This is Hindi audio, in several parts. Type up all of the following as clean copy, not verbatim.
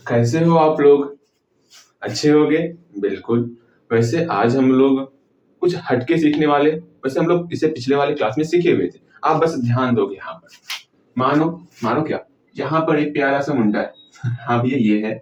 कैसे हो आप लोग? अच्छे होगे? बिल्कुल। वैसे आज हम लोग कुछ हटके सीखने वाले। वैसे हम लोग इसे पिछले वाले क्लास में सीखे हुए थे। आप बस ध्यान दोगे यहाँ पर। मानो मानो क्या, यहाँ पर एक प्यारा सा मुंडा है। हाँ भैया, ये है।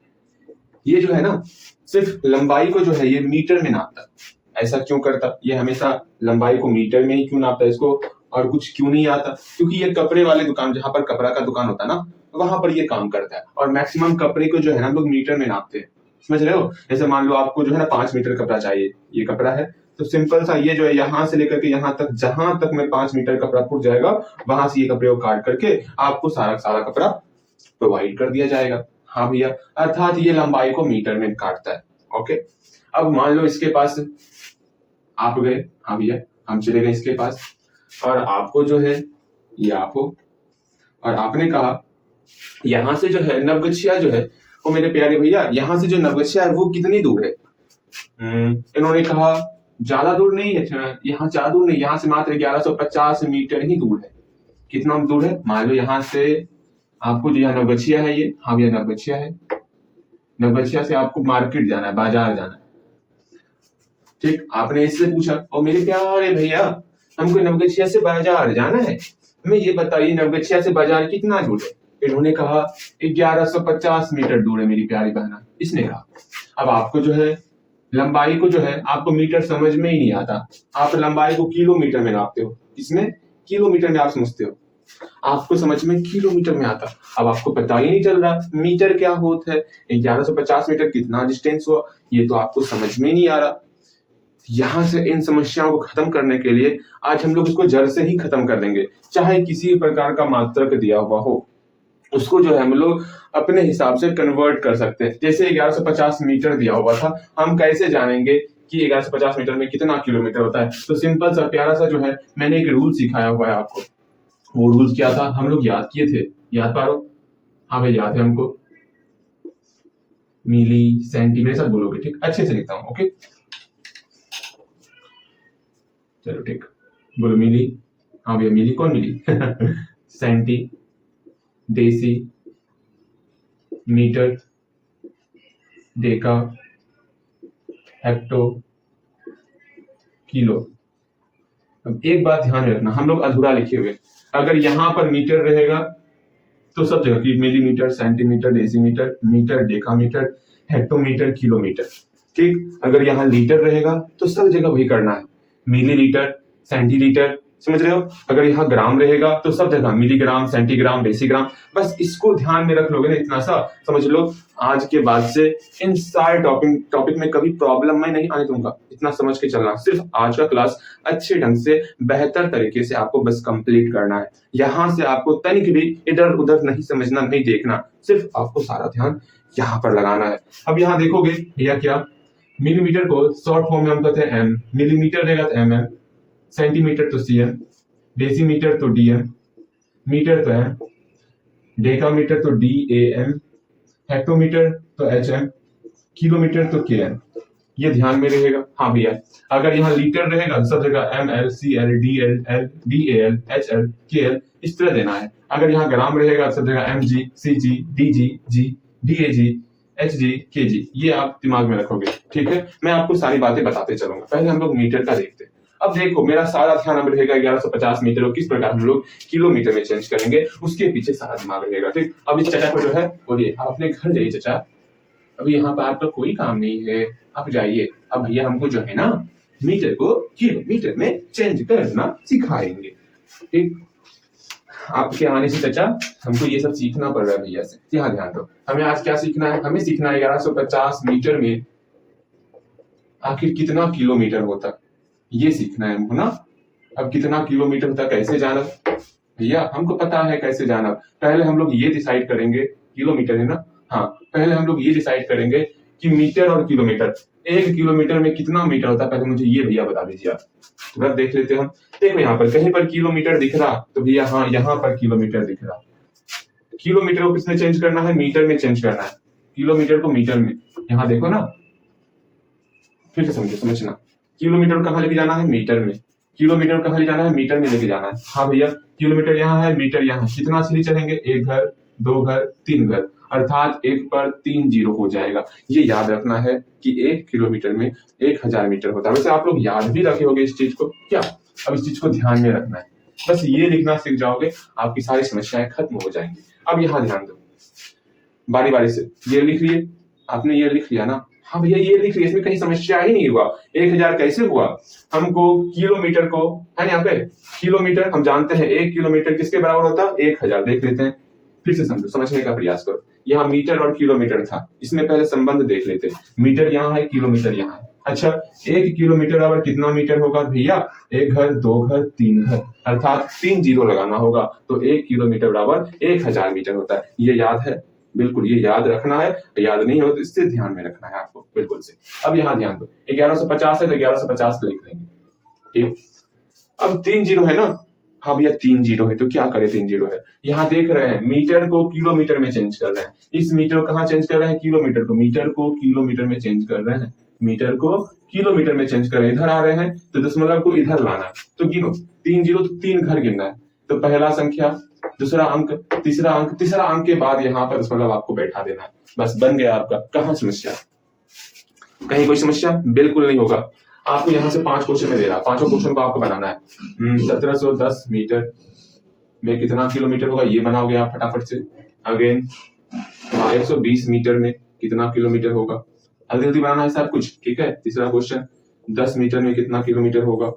ये जो है ना, सिर्फ लंबाई को जो है ये मीटर में नापता। ऐसा क्यों करता? ये हमेशा लंबाई को मीटर में ही क्यों नापता? इसको और कुछ क्यों नहीं आता? क्योंकि ये कपड़े वाले दुकान, जहां पर कपड़ा का दुकान होता है ना, वहां पर ये काम करता है। और मैक्सिमम कपड़े को जो है ना, हम लोग मीटर में नापते हैं। समझ रहे हो? जैसे मान लो आपको जो है ना 5 मीटर कपड़ा चाहिए, ये कपड़ा है, तो सिंपल सा ये जो है यहाँ से लेकर के यहाँ तक, जहां तक में 5 मीटर कपड़ा फूट जाएगा, वहां से ये कपड़े को काट करके आपको सारा सारा कपड़ा प्रोवाइड कर दिया जाएगा। हाँ भैया, अर्थात ये लंबाई को मीटर में काटता है। ओके, अब मान लो इसके पास आप गए। हाँ भैया, हम चले गए इसके पास, और आपको जो है ये आप हो, और आपने कहा यहां से जो है नवगछिया जो है, वो मेरे प्यारे भैया, यहाँ से जो नवगछिया है वो कितनी दूर है? इन्होंने कहा ज्यादा दूर नहीं है, यहाँ ज्यादा दूर नहीं, यहाँ से मात्र 1150 मीटर ही दूर है। कितना दूर है? मान लो यहाँ से आपको जो यहाँ नवगछिया है ये, हाँ भैया नवगछिया है, नवगछिया से आपको मार्केट जाना है, बाजार जाना है। ठीक, आपने इससे पूछा, और मेरे प्यारे भैया हमको नवगछिया से बाजार जाना है, हमें ये बताइए नवगछिया से बाजार कितना दूर है? इन्होंने कहा 1150 मीटर दूर है मेरी प्यारी बहना। इसने कहा। अब आपको जो है लंबाई को जो है, आपको मीटर समझ में ही नहीं आता, आप लंबाई को किलोमीटर में नापते हो। इसमें किलोमीटर में आप समझते हो, आपको समझ में किलोमीटर में आता। अब आपको पता ही नहीं चल रहा मीटर क्या होता है, 1150 मीटर कितना डिस्टेंस हुआ, ये तो आपको समझ में नहीं आ रहा। यहां से इन समस्याओं को खत्म करने के लिए आज हम लोग इसको जड़ से ही खत्म कर देंगे। चाहे किसी प्रकार का मात्रक दिया हुआ हो, उसको जो है हम लोग अपने हिसाब से कन्वर्ट कर सकते हैं। जैसे 1150 मीटर दिया हुआ था, हम कैसे जानेंगे कि 1150 मीटर में कितना किलोमीटर होता है? तो सिंपल सा प्यारा सा जो है, मैंने एक रूल सिखाया हुआ है आपको। वो रूल क्या था? हम लोग याद किए थे, याद पारो? हाँ भाई याद है हमको। मिली सेंटीमीटर सब बोलोगे, ठीक? अच्छे से लिखता हूँ, ओके? चलो ठीक, बोलो मिली। हाँ भैया मिली, कौन मिली? सेंटी, देसी, मीटर, डेका, हेक्टो, किलो। अब एक बात ध्यान रखना, हम लोग अधूरा लिखे हुए। अगर यहां पर मीटर रहेगा तो सब जगह की millimetre, centimetre, decimetre, metre, decametre, hectometre, kilometre. ठीक, अगर यहाँ लीटर रहेगा तो सब जगह वही करना है, मिलीलीटर, सेंटीलीटर। समझ रहे हो? अगर यहाँ ग्राम रहेगा तो सब जगह मिलीग्राम, सेंटीग्राम, डेसीग्राम। बस इसको ध्यान में रख लोगे ना, इतना सा समझ लो, आज के बाद से इन सारे टॉपिक में कभी प्रॉब्लम मैं नहीं आने दूंगा। इतना समझ के चलना, सिर्फ आज का क्लास अच्छे ढंग से बेहतर तरीके से आपको बस कंप्लीट करना है। यहां से आपको तनिक भी इधर उधर नहीं समझना, नहीं देखना, सिर्फ आपको सारा ध्यान यहाँ पर लगाना है। अब यहाँ देखोगे भैया क्या, मिलीमीटर को शॉर्ट फॉर्म में हम कहते हैं एम, मिलीमीटर रहेगा तो mm, सेंटीमीटर तो cm, डेसीमीटर तो dm, मीटर तो m, डेकामीटर तो dam, हेक्टोमीटर तो hm, किलोमीटर तो km। ये ध्यान में रहेगा। हाँ भैया, अगर यहाँ लीटर रहेगा सब जगह ml, cl, dl, l, dal, hl, kl इस तरह देना है। अगर यहाँ ग्राम रहेगा सब जगह mg, cg, dg, g, dag, hg, kg। ये आप दिमाग में रखोगे, ठीक है? मैं आपको सारी बातें बताते चलूंगा। पहले हम लोग मीटर का देखते हैं। अब देखो, मेरा सारा ध्यान अब रहेगा 1150 मीटर को किस प्रकार हम लोग किलोमीटर में चेंज करेंगे, उसके पीछे सारा दिमाग रहेगा। ठीक, अब इस चचा को जो है बोलिए, आप अपने घर जाइए चचा, अभी यहाँ पर आपका कोई काम नहीं है, आप जाइए। अब भैया हमको जो है ना मीटर को किलोमीटर में चेंज करना सिखाएंगे। ठीक, आपके आने से चचा हमको ये सब सीखना पड़ रहा है भैया से। यहाँ ध्यान दो, हमें आज क्या सीखना है? हमें सीखना है 1150 मीटर में आखिर कितना किलोमीटर होता है, ये सीखना है हमको ना। अब कितना किलोमीटर होता है कैसे जाना? भैया हमको पता है कैसे जाना। पहले हम लोग ये डिसाइड करेंगे, किलोमीटर है ना, हाँ, पहले हम लोग ये डिसाइड करेंगे कि मीटर और किलोमीटर, 1 किलोमीटर में कितना मीटर होता है, पहले मुझे ये भैया बता दीजिए आप। तो देख लेते हम। देखो यहाँ पर कहीं पर किलोमीटर दिख रहा तो भैया हाँ यहाँ पर किलोमीटर दिख रहा। किलोमीटर को किसमें चेंज करना है? मीटर में चेंज करना है। किलोमीटर को मीटर में, यहाँ देखो ना, फिर से समझना, किलोमीटर कहाँ लेके जाना है? मीटर में। किलोमीटर कहाँ ले जाना है? मीटर में लेके जाना है। हाँ भैया, किलोमीटर यहाँ है, मीटर यहाँ, कितना सीढ़ी चढ़ेंगे? एक घर, दो घर, तीन घर, अर्थात एक पर 3 जीरो हो जाएगा। ये याद रखना है कि 1 किलोमीटर में 1000 मीटर होता है। वैसे आप लोग याद भी रखे होंगे इस चीज को, क्या अब इस चीज को ध्यान में रखना है, बस ये लिखना सीख जाओगे, आपकी सारी समस्याएं खत्म हो जाएंगी। अब यहाँ ध्यान दो, बारी बारी से ये लिख लिए, आपने ये लिख लिया ना, हाँ भैया ये लिख लिया, इसमें कहीं समस्या ही नहीं हुआ। 1000 कैसे हुआ, हमको किलोमीटर को है यहाँ पे, किलोमीटर हम जानते हैं 1 किलोमीटर किसके बराबर होता है, 1000। देख लेते हैं, फिर से समझो, समझने का प्रयास करो। यहाँ मीटर और किलोमीटर था, इसमें पहले संबंध देख लेते हैं। मीटर यहाँ है, किलोमीटर यहाँ है। अच्छा, 1 किलोमीटर बराबर कितना मीटर होगा भैया, एक घर, दो घर, तीन घर, अर्थात 3 जीरो लगाना होगा, तो 1 किलोमीटर बराबर 1000 मीटर होता है। ये याद है, बिल्कुल ये याद रखना है, याद नहीं हो तो इससे ध्यान में रखना है आपको, बिल्कुल से। अब यहाँ ध्यान दो, 1150 है तो 1150 लिख लेंगे, ठीक। अब 3 जीरो है ना, हाँ भैया 3 जीरो है तो क्या करें, 3 जीरो है, यहाँ देख रहे हैं मीटर को किलोमीटर में चेंज कर रहे हैं। इस मीटर को कहाँ चेंज कर रहे हैं, किलोमीटर को, मीटर को किलोमीटर में चेंज कर रहे हैं, मीटर को किलोमीटर में चेंज कर रहे हैं। इधर आ रहे हैं तो दशमलव को इधर लाना है, तो गिनो 3 जीरो तो 3 घर गिनना है, तो पहला संख्या, दूसरा अंक, तीसरा अंक, तीसरा अंक के बाद यहाँ पर दशमलव आपको बैठा देना है, बस बन गया आपका। कहाँ समस्या, कहीं कोई समस्या बिल्कुल नहीं होगा। आपको यहाँ से 5 क्वेश्चन में दे रहा है, पांचों क्वेश्चन को आपको बनाना है। 1710 मीटर में कितना किलोमीटर होगा, ये बनाओगे आप फटाफट से। अगेन 120 मीटर में कितना किलोमीटर होगा, जल्दी जल्दी बनाना है सब कुछ, ठीक है। तीसरा क्वेश्चन, 10 मीटर में कितना किलोमीटर होगा,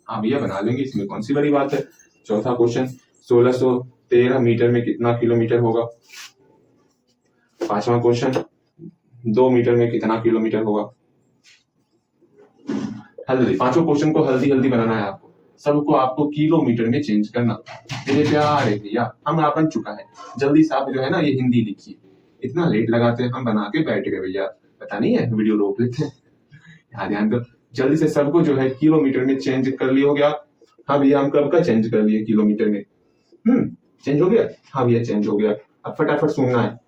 हाँ भैया बना लेंगे, इसमें कौन सी बड़ी बात है। चौथा क्वेश्चन, 1613 मीटर में कितना किलोमीटर होगा। पांचवा क्वेश्चन, 2 मीटर में कितना किलोमीटर होगा। हल्दी, पांचों क्वेश्चन को हल्दी हल्दी बनाना है आपको, सबको आपको किलोमीटर में चेंज करना। मेरे प्यारे भैया हम बन चुका है, जल्दी से आप जो है ना ये हिंदी लिखिए, इतना लेट लगाते हैं, हम बना के बैठ गए भैया, पता नहीं है, वीडियो रोक लेते हैं। यहाँ ध्यान दो, जल्दी से सबको जो है किलोमीटर में चेंज कर लिया हो गया। हाँ भैया हम कब का चेंज कर लिए किलोमीटर में, चेंज हो गया, हाँ भैया चेंज हो गया। अब फटाफट सुनना है,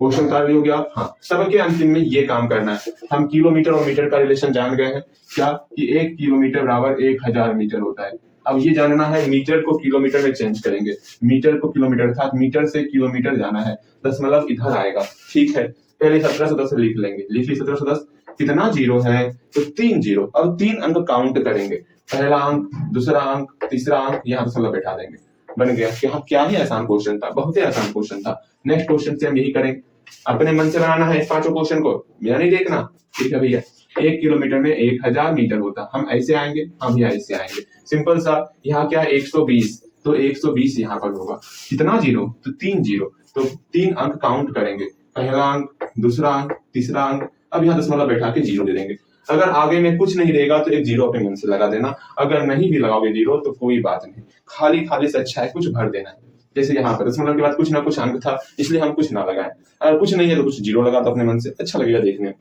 क्वेश्चन कर लिया हो गया, हाँ सबके अंतिम में ये काम करना है। हम किलोमीटर और मीटर का रिलेशन जान गए हैं, क्या कि 1 किलोमीटर बराबर 1000 मीटर होता है। अब ये जानना है, मीटर को किलोमीटर में चेंज करेंगे, मीटर को किलोमीटर था, मीटर से किलोमीटर जाना है, दशमलव इधर आएगा, ठीक है। पहले 1710 लिख लेंगे, लिख ली 1710, कितना जीरो है तो 3 जीरो। अब 3 अंक काउंट करेंगे, पहला अंक, दूसरा अंक, तीसरा अंक, यहाँ दशमलव बैठा देंगे, बन गया। यहाँ क्या ही आसान क्वेश्चन था, बहुत ही आसान क्वेश्चन था। नेक्स्ट क्वेश्चन से हम यही करेंगे, अपने मन से बनाना है इस पांचों क्वेश्चन को, मेरा नहीं देखना, ठीक है भैया। 1 किलोमीटर में 1000 मीटर होता, हम ऐसे आएंगे, हम भैया ऐसे आएंगे, सिंपल सा। यहाँ क्या 120, तो 120 यहाँ पर होगा, कितना जीरो तो 3 जीरो, तो 3 अंक काउंट करेंगे, पहला अंक, दूसरा अंक, तीसरा अंक। अब यहाँ दशमलव बैठा के जीरो दे देंगे। अगर आगे में कुछ नहीं रहेगा तो एक जीरो अपने मन से लगा देना, अगर नहीं भी लगाओगे जीरो तो कोई बात नहीं, खाली खाली से अच्छा है कुछ भर देना है। जैसे यहाँ पर दशमलव के बाद कुछ ना कुछ अंक था, इसलिए हम कुछ ना लगाए, अगर कुछ नहीं है तो कुछ जीरो लगा दो अपने मन से, अच्छा लगेगा देखने में,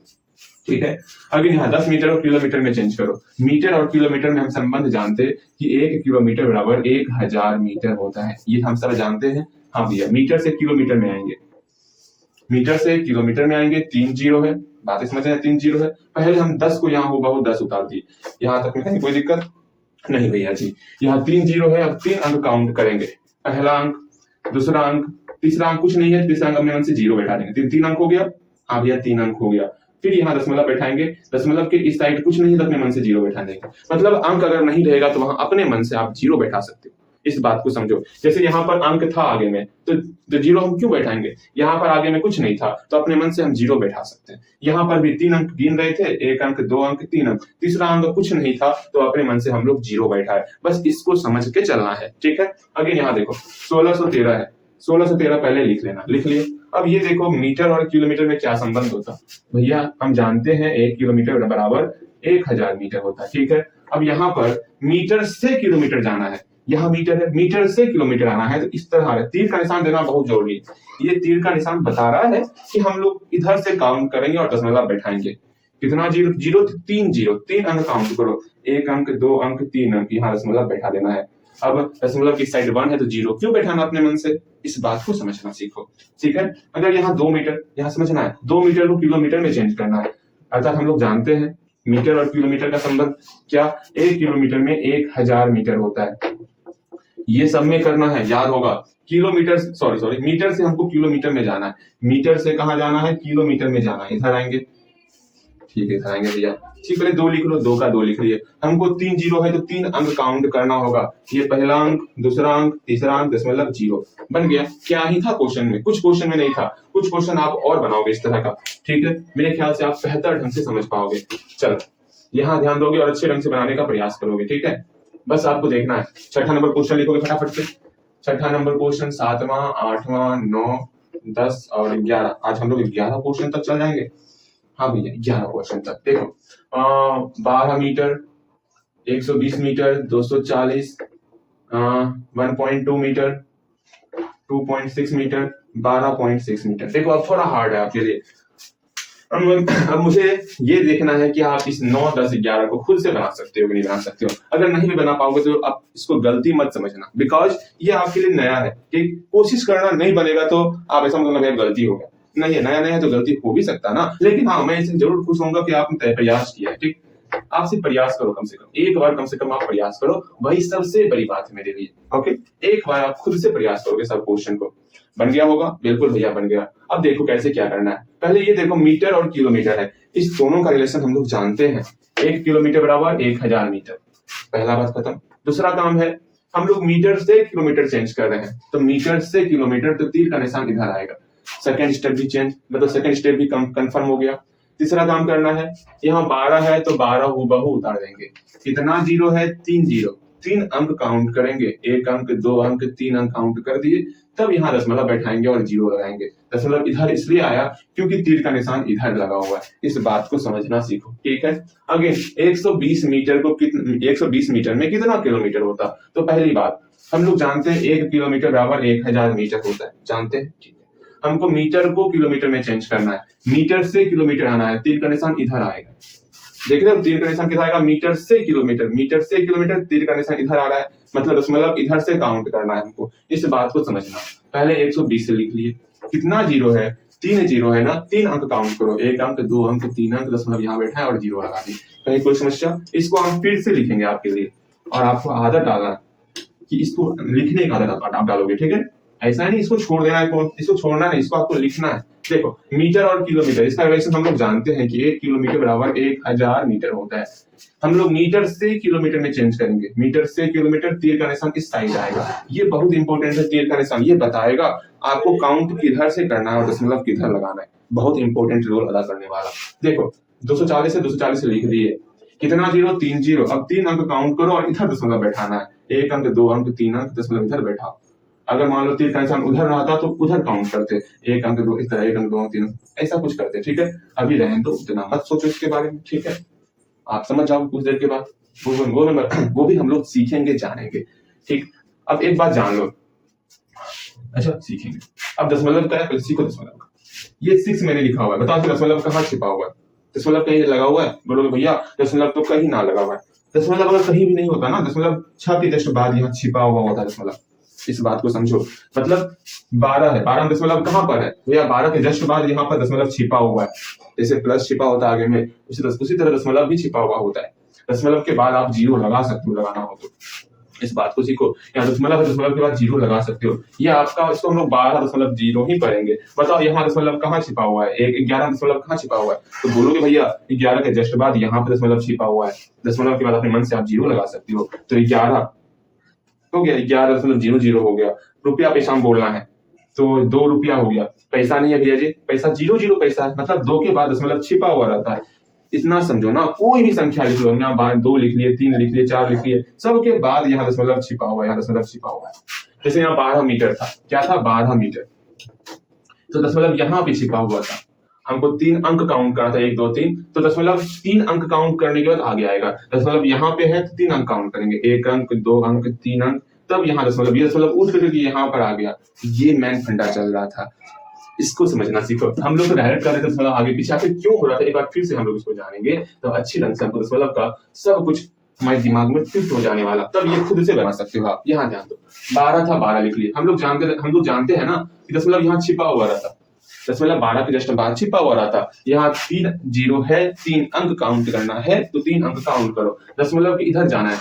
ठीक है। अगर यहाँ 10 मीटर और किलोमीटर में चेंज करो, मीटर और किलोमीटर में हम संबंध जानते हैं कि 1 किलोमीटर बराबर 1000 मीटर होता है, ये हम सब जानते हैं। हाँ भैया मीटर से किलोमीटर में आएंगे, मीटर से किलोमीटर में आएंगे, 3 जीरो है, बातें समझ रहे हैं, 3 जीरो है। पहले हम 10 को यहाँ होगा वो 10 उतार दिए, यहाँ तक में कहीं कोई दिक्कत नहीं भैया जी। यहाँ 3 जीरो है, अब 3 अंक काउंट करेंगे, पहला अंक, दूसरा अंक, तीसरा अंक कुछ नहीं है, तीसरा अंक अपने मन से जीरो बैठा देंगे, 3 अंक हो गया, हाँ भैया 3 अंक हो गया। फिर यहाँ दशमलव बैठाएंगे, दशमलव के इस साइड कुछ नहीं है तो अपने मन से जीरो बैठा देंगे, मतलब अंक अगर नहीं रहेगा तो वहां अपने मन से आप जीरो बैठा सकते हो, इस बात को समझो। जैसे यहाँ पर अंक था आगे में तो जीरो हम क्यों बैठाएंगे, यहाँ पर आगे में कुछ नहीं था तो अपने मन से हम जीरो बैठा सकते हैं। यहाँ पर भी 3 अंक गिन रहे थे, 1 अंक, 2 अंक, 3 अंक, तीसरा अंक कुछ नहीं था तो अपने मन से हम लोग जीरो बैठाए, बस इसको समझ के चलना है, ठीक है। आगे यहाँ देखो 1613 है, 1613 पहले लिख लेना, लिख लिए। अब ये देखो मीटर और किलोमीटर में क्या संबंध होता, भैया हम जानते हैं 1 किलोमीटर बराबर 1000 मीटर होता है, ठीक है। अब यहाँ पर मीटर से किलोमीटर जाना है, यहाँ मीटर है, मीटर से किलोमीटर आना है तो इस तरह है, तीर का निशान देना बहुत जरूरी है। ये तीर का निशान बता रहा है कि हम लोग इधर से काउंट करेंगे और दशमलव बैठाएंगे, कितना जीरो, जीरो 3 जीरो, 3 अंक काउंट करो, 1 अंक, 2 अंक, 3 अंक, यहाँ दशमलव बैठा देना है। अब दशमलव की साइड 1 है तो जीरो क्यों बैठाना अपने मन से, इस बात को समझना सीखो, ठीक है। अगर यहाँ 2 मीटर, यहाँ समझना है 2 मीटर को किलोमीटर में चेंज करना है, अर्थात हम लोग जानते हैं मीटर और किलोमीटर का संबंध क्या, 1 किलोमीटर में 1000 मीटर होता है, ये सब में करना है, याद होगा। किलोमीटर सॉरी मीटर से हमको किलोमीटर में जाना है, मीटर से कहाँ जाना है, किलोमीटर में जाना है। इधर आएंगे, ठीक है, इधर आएंगे भैया। ठीक, पहले 2 लिख लो, 2 का 2 लिख लिए। हमको 3 जीरो है तो 3 अंक काउंट करना होगा। ये पहला अंक, दूसरा अंक, तीसरा अंक, दशमलव, जीरो बन गया। क्या ही था क्वेश्चन में, कुछ क्वेश्चन में नहीं था, कुछ क्वेश्चन आप और बनाओगे इस तरह का। ठीक है, मेरे ख्याल से आप बेहतर ढंग से समझ पाओगे। चलो, यहाँ ध्यान दोगे और अच्छे ढंग से बनाने का प्रयास करोगे। ठीक है, बस आपको देखना है। छठा नंबर क्वेश्चन लिखोगे फटाफट से। छठा नंबर क्वेश्चन, 7वां, 8वां, 9, 10 और 11। आज हम लोग 11 क्वेश्चन तक चल जाएंगे। हाँ भैया, 11 क्वेश्चन तक। देखो, 12 metre, 120 metre, 240, 1.2 metre, 2.6 metre, 12.6 metre. देखो अब थोड़ा हार्ड है आपके लिए। अब मुझे ये देखना है कि आप इस 9, 10, 11 को खुद से बना सकते हो कि नहीं बना सकते हो। अगर नहीं भी बना पाओगे तो आप इसको गलती मत समझना, बिकॉज ये आपके लिए नया है। ठीक, कोशिश करना, नहीं बनेगा तो आप ऐसा मतलब गलती हो गया। नहीं है, नया नया है तो गलती हो भी सकता ना, लेकिन हाँ, मैं इसे जरूर खुश होऊंगा कि आपने प्रयास किया है। ठीक, आप सिर्फ प्रयास करो, कम से कम एक बार, कम से कम आप प्रयास करो, वही सबसे बड़ी बात है मेरे लिए। ओके, एक बार आप खुद से प्रयास करोगे सब क्वेश्चन को। बन गया होगा? बिल्कुल भैया बन गया। अब देखो कैसे क्या करना है। पहले ये देखो, मीटर और किलोमीटर है, इस दोनों का रिलेशन हम लोग जानते हैं। 1 किलोमीटर बराबर 1000 मीटर, पहला बात खत्म। दूसरा काम है, हम लोग मीटर से किलोमीटर चेंज कर रहे हैं, तो मीटर से किलोमीटर, तो तीर का निशान इधर आएगा। सेकंड स्टेप भी चेंज, मतलब सेकंड स्टेप भी कंफर्म हो गया। तीसरा काम करना है, यहाँ 12 है तो 12 हूबहू उतार देंगे। कितना जीरो है? 3 जीरो। 3 अंक काउंट करेंगे, 1 अंक, 2 अंक, 3 अंक काउंट कर दिए, तब यहाँ दशमलव बैठाएंगे और जीरो लगाएंगे। दशमलव इधर इसलिए आया क्योंकि तीर का निशान इधर लगा हुआ है। इस बात को समझना सीखो। ठीक है, अगेन 120 मीटर को 120 मीटर में कितना किलोमीटर होता? तो पहली बात, हम लोग जानते हैं 1 किलोमीटर बराबर 1000 मीटर होता है, जानते हैं। ठीक है, हमको मीटर को किलोमीटर में चेंज करना है, मीटर से किलोमीटर आना है, तीर का निशान इधर आएगा। देख रहे हो, तीर का निशान किधर आएगा? मीटर से किलोमीटर, मीटर से किलोमीटर, तीर का निशान इधर आ रहा है, मतलब दशमलव इधर से काउंट करना है हमको। इस बात को समझना। पहले 120 से लिख लिए, कितना जीरो है? 3 जीरो है ना, 3 अंक काउंट करो, 1 अंक, 2 अंक, 3 अंक, दशमलव यहाँ बैठा है और जीरो लगा दी। कहीं कोई समस्या? इसको हम फिर से लिखेंगे आपके लिए, और आपको आदत डालना कि इसको लिखने की आदत आप डालोगे। ठीक है, ऐसा नहीं इसको छोड़ देना है, इसको छोड़ना नहीं, इसको आपको लिखना है। देखो, मीटर और किलोमीटर, इसका रिलेशन हम लोग जानते हैं कि 1 किलोमीटर बराबर 1000 मीटर होता है। हम लोग मीटर से किलोमीटर में चेंज करेंगे, मीटर से किलोमीटर, तीर का निशान इस साइड आएगा। ये बहुत इंपॉर्टेंट है, तीर का निशान ये बताएगा आपको काउंट किधर से करना है और दशमलव किधर लगाना है। बहुत इंपॉर्टेंट रोल अदा करने वाला। देखो, 240 से 240 से लिख दिए, कितना जीरो? 3 जीरो। अब 3 अंक काउंट करो और इधर दशमलव बैठाना है, 1 अंक, 2 अंक, 3 अंक, दशमलव इधर बैठाओ। अगर मान लो तीर का निशान उधर रहता तो उधर काउंट करते, 1 अंक, 2, इस तरह 1 अंक, 2 अंक, 3 अंक, ऐसा कुछ करते। ठीक है, अभी रहने दो, इतना मत सोचो इसके बारे में। ठीक है, आप समझ जाओ कुछ देर के बाद, वो भी हम लोग सीखेंगे, जानेंगे। ठीक, अब एक बात जान लो, अच्छा सीखेंगे। अब दशमलव का है, पहले सीखो दशमलव का। ये 6 मैंने लिखा हुआ है, बताओ दशमलव कहाँ छिपा हुआ है? दशमलव कहीं लगा हुआ है? बोलोगे भैया दशमलव तो कहीं ना लगा हुआ है। दशमलव अगर कहीं भी नहीं होता ना, दशमलव 6 के जस्ट बाद यहाँ छिपा हुआ होता है दशमलव। इस बात को समझो, मतलब 12 है, 12 दशमलव कहाँ पर है भैया? 12 के जस्ट बाद यहाँ पर दशमलव छिपा हुआ है, जैसे प्लस छिपा होता है आगे में, उसी तरह दशमलव भी छिपा हुआ होता है। दशमलव के बाद आप जीरो लगा सकते हो, लगाना हो तो। इस बात को सीखो, यहाँ दशमलव है, दशमलव के बाद जीरो लगा सकते हो। ये आपका, इसको हम लोग 12.0 ही पढ़ेंगे। बताओ यहाँ दशमलव कहाँ छिपा हुआ है? 11 दशमलव कहाँ छिपा हुआ है? तो बोलोगे भैया 11 के जस्ट बाद यहाँ पर दशमलव छिपा हुआ है, दशमलव के बाद अपने मन से आप जीरो लगा सकते हो। तो 11 हो गया, 11.00 हो गया। रुपया पैसा में बोलना है तो 2 रुपया हो गया। पैसा नहीं है भैया जी, पैसा 00 पैसा है, मतलब 2 के बाद दशमलव छिपा हुआ रहता है। इतना समझो ना, कोई भी संख्या लिख लो, यहाँ 2 लिख लिए, 3 लिख लिए, 4 लिख लिए, सबके बाद यहाँ दशमलव छिपा हुआ है, यहाँ दशमलव छिपा हुआ है। जैसे यहाँ 12 मीटर था, क्या था? 12 मीटर, तो दशमलव यहाँ पे छिपा हुआ था। हमको 3 अंक काउंट करना था, 1, 2, 3, तो दशमलव 3 अंक काउंट करने के बाद आगे आएगा। दशमलव यहाँ पे है तो 3 अंक काउंट करेंगे, 1 अंक, 2 अंक, 3 अंक, तब यहाँ दशमलव, ये दशमलव उठ करके यहाँ पर आ गया। ये मैन फंडा चल रहा था, इसको समझना सीखो। हम लोग तो डायरेक्ट कर रहे थे, दशमलव आगे पीछे आखिर क्यों हो रहा था, एक बार फिर से हम लोग इसको जानेंगे, तो अच्छी ढंग से हमको दशमलव का सब कुछ हमारे दिमाग में फिट हो जाने वाला, तब ये खुद से बना सकते हो आप। यहाँ ध्यान दो, 12 था, 12 लिख लिए। हम लोग जानते हैं ना कि दशमलव यहाँ छिपा हुआ रहता, दशमलव 12 के जस्ट बाद छिपा हुआ रहा था। यहाँ 3 जीरो है, 3 अंक काउंट करना है, तो 3 अंक काउंट करो। दशमलव के इधर जाना है,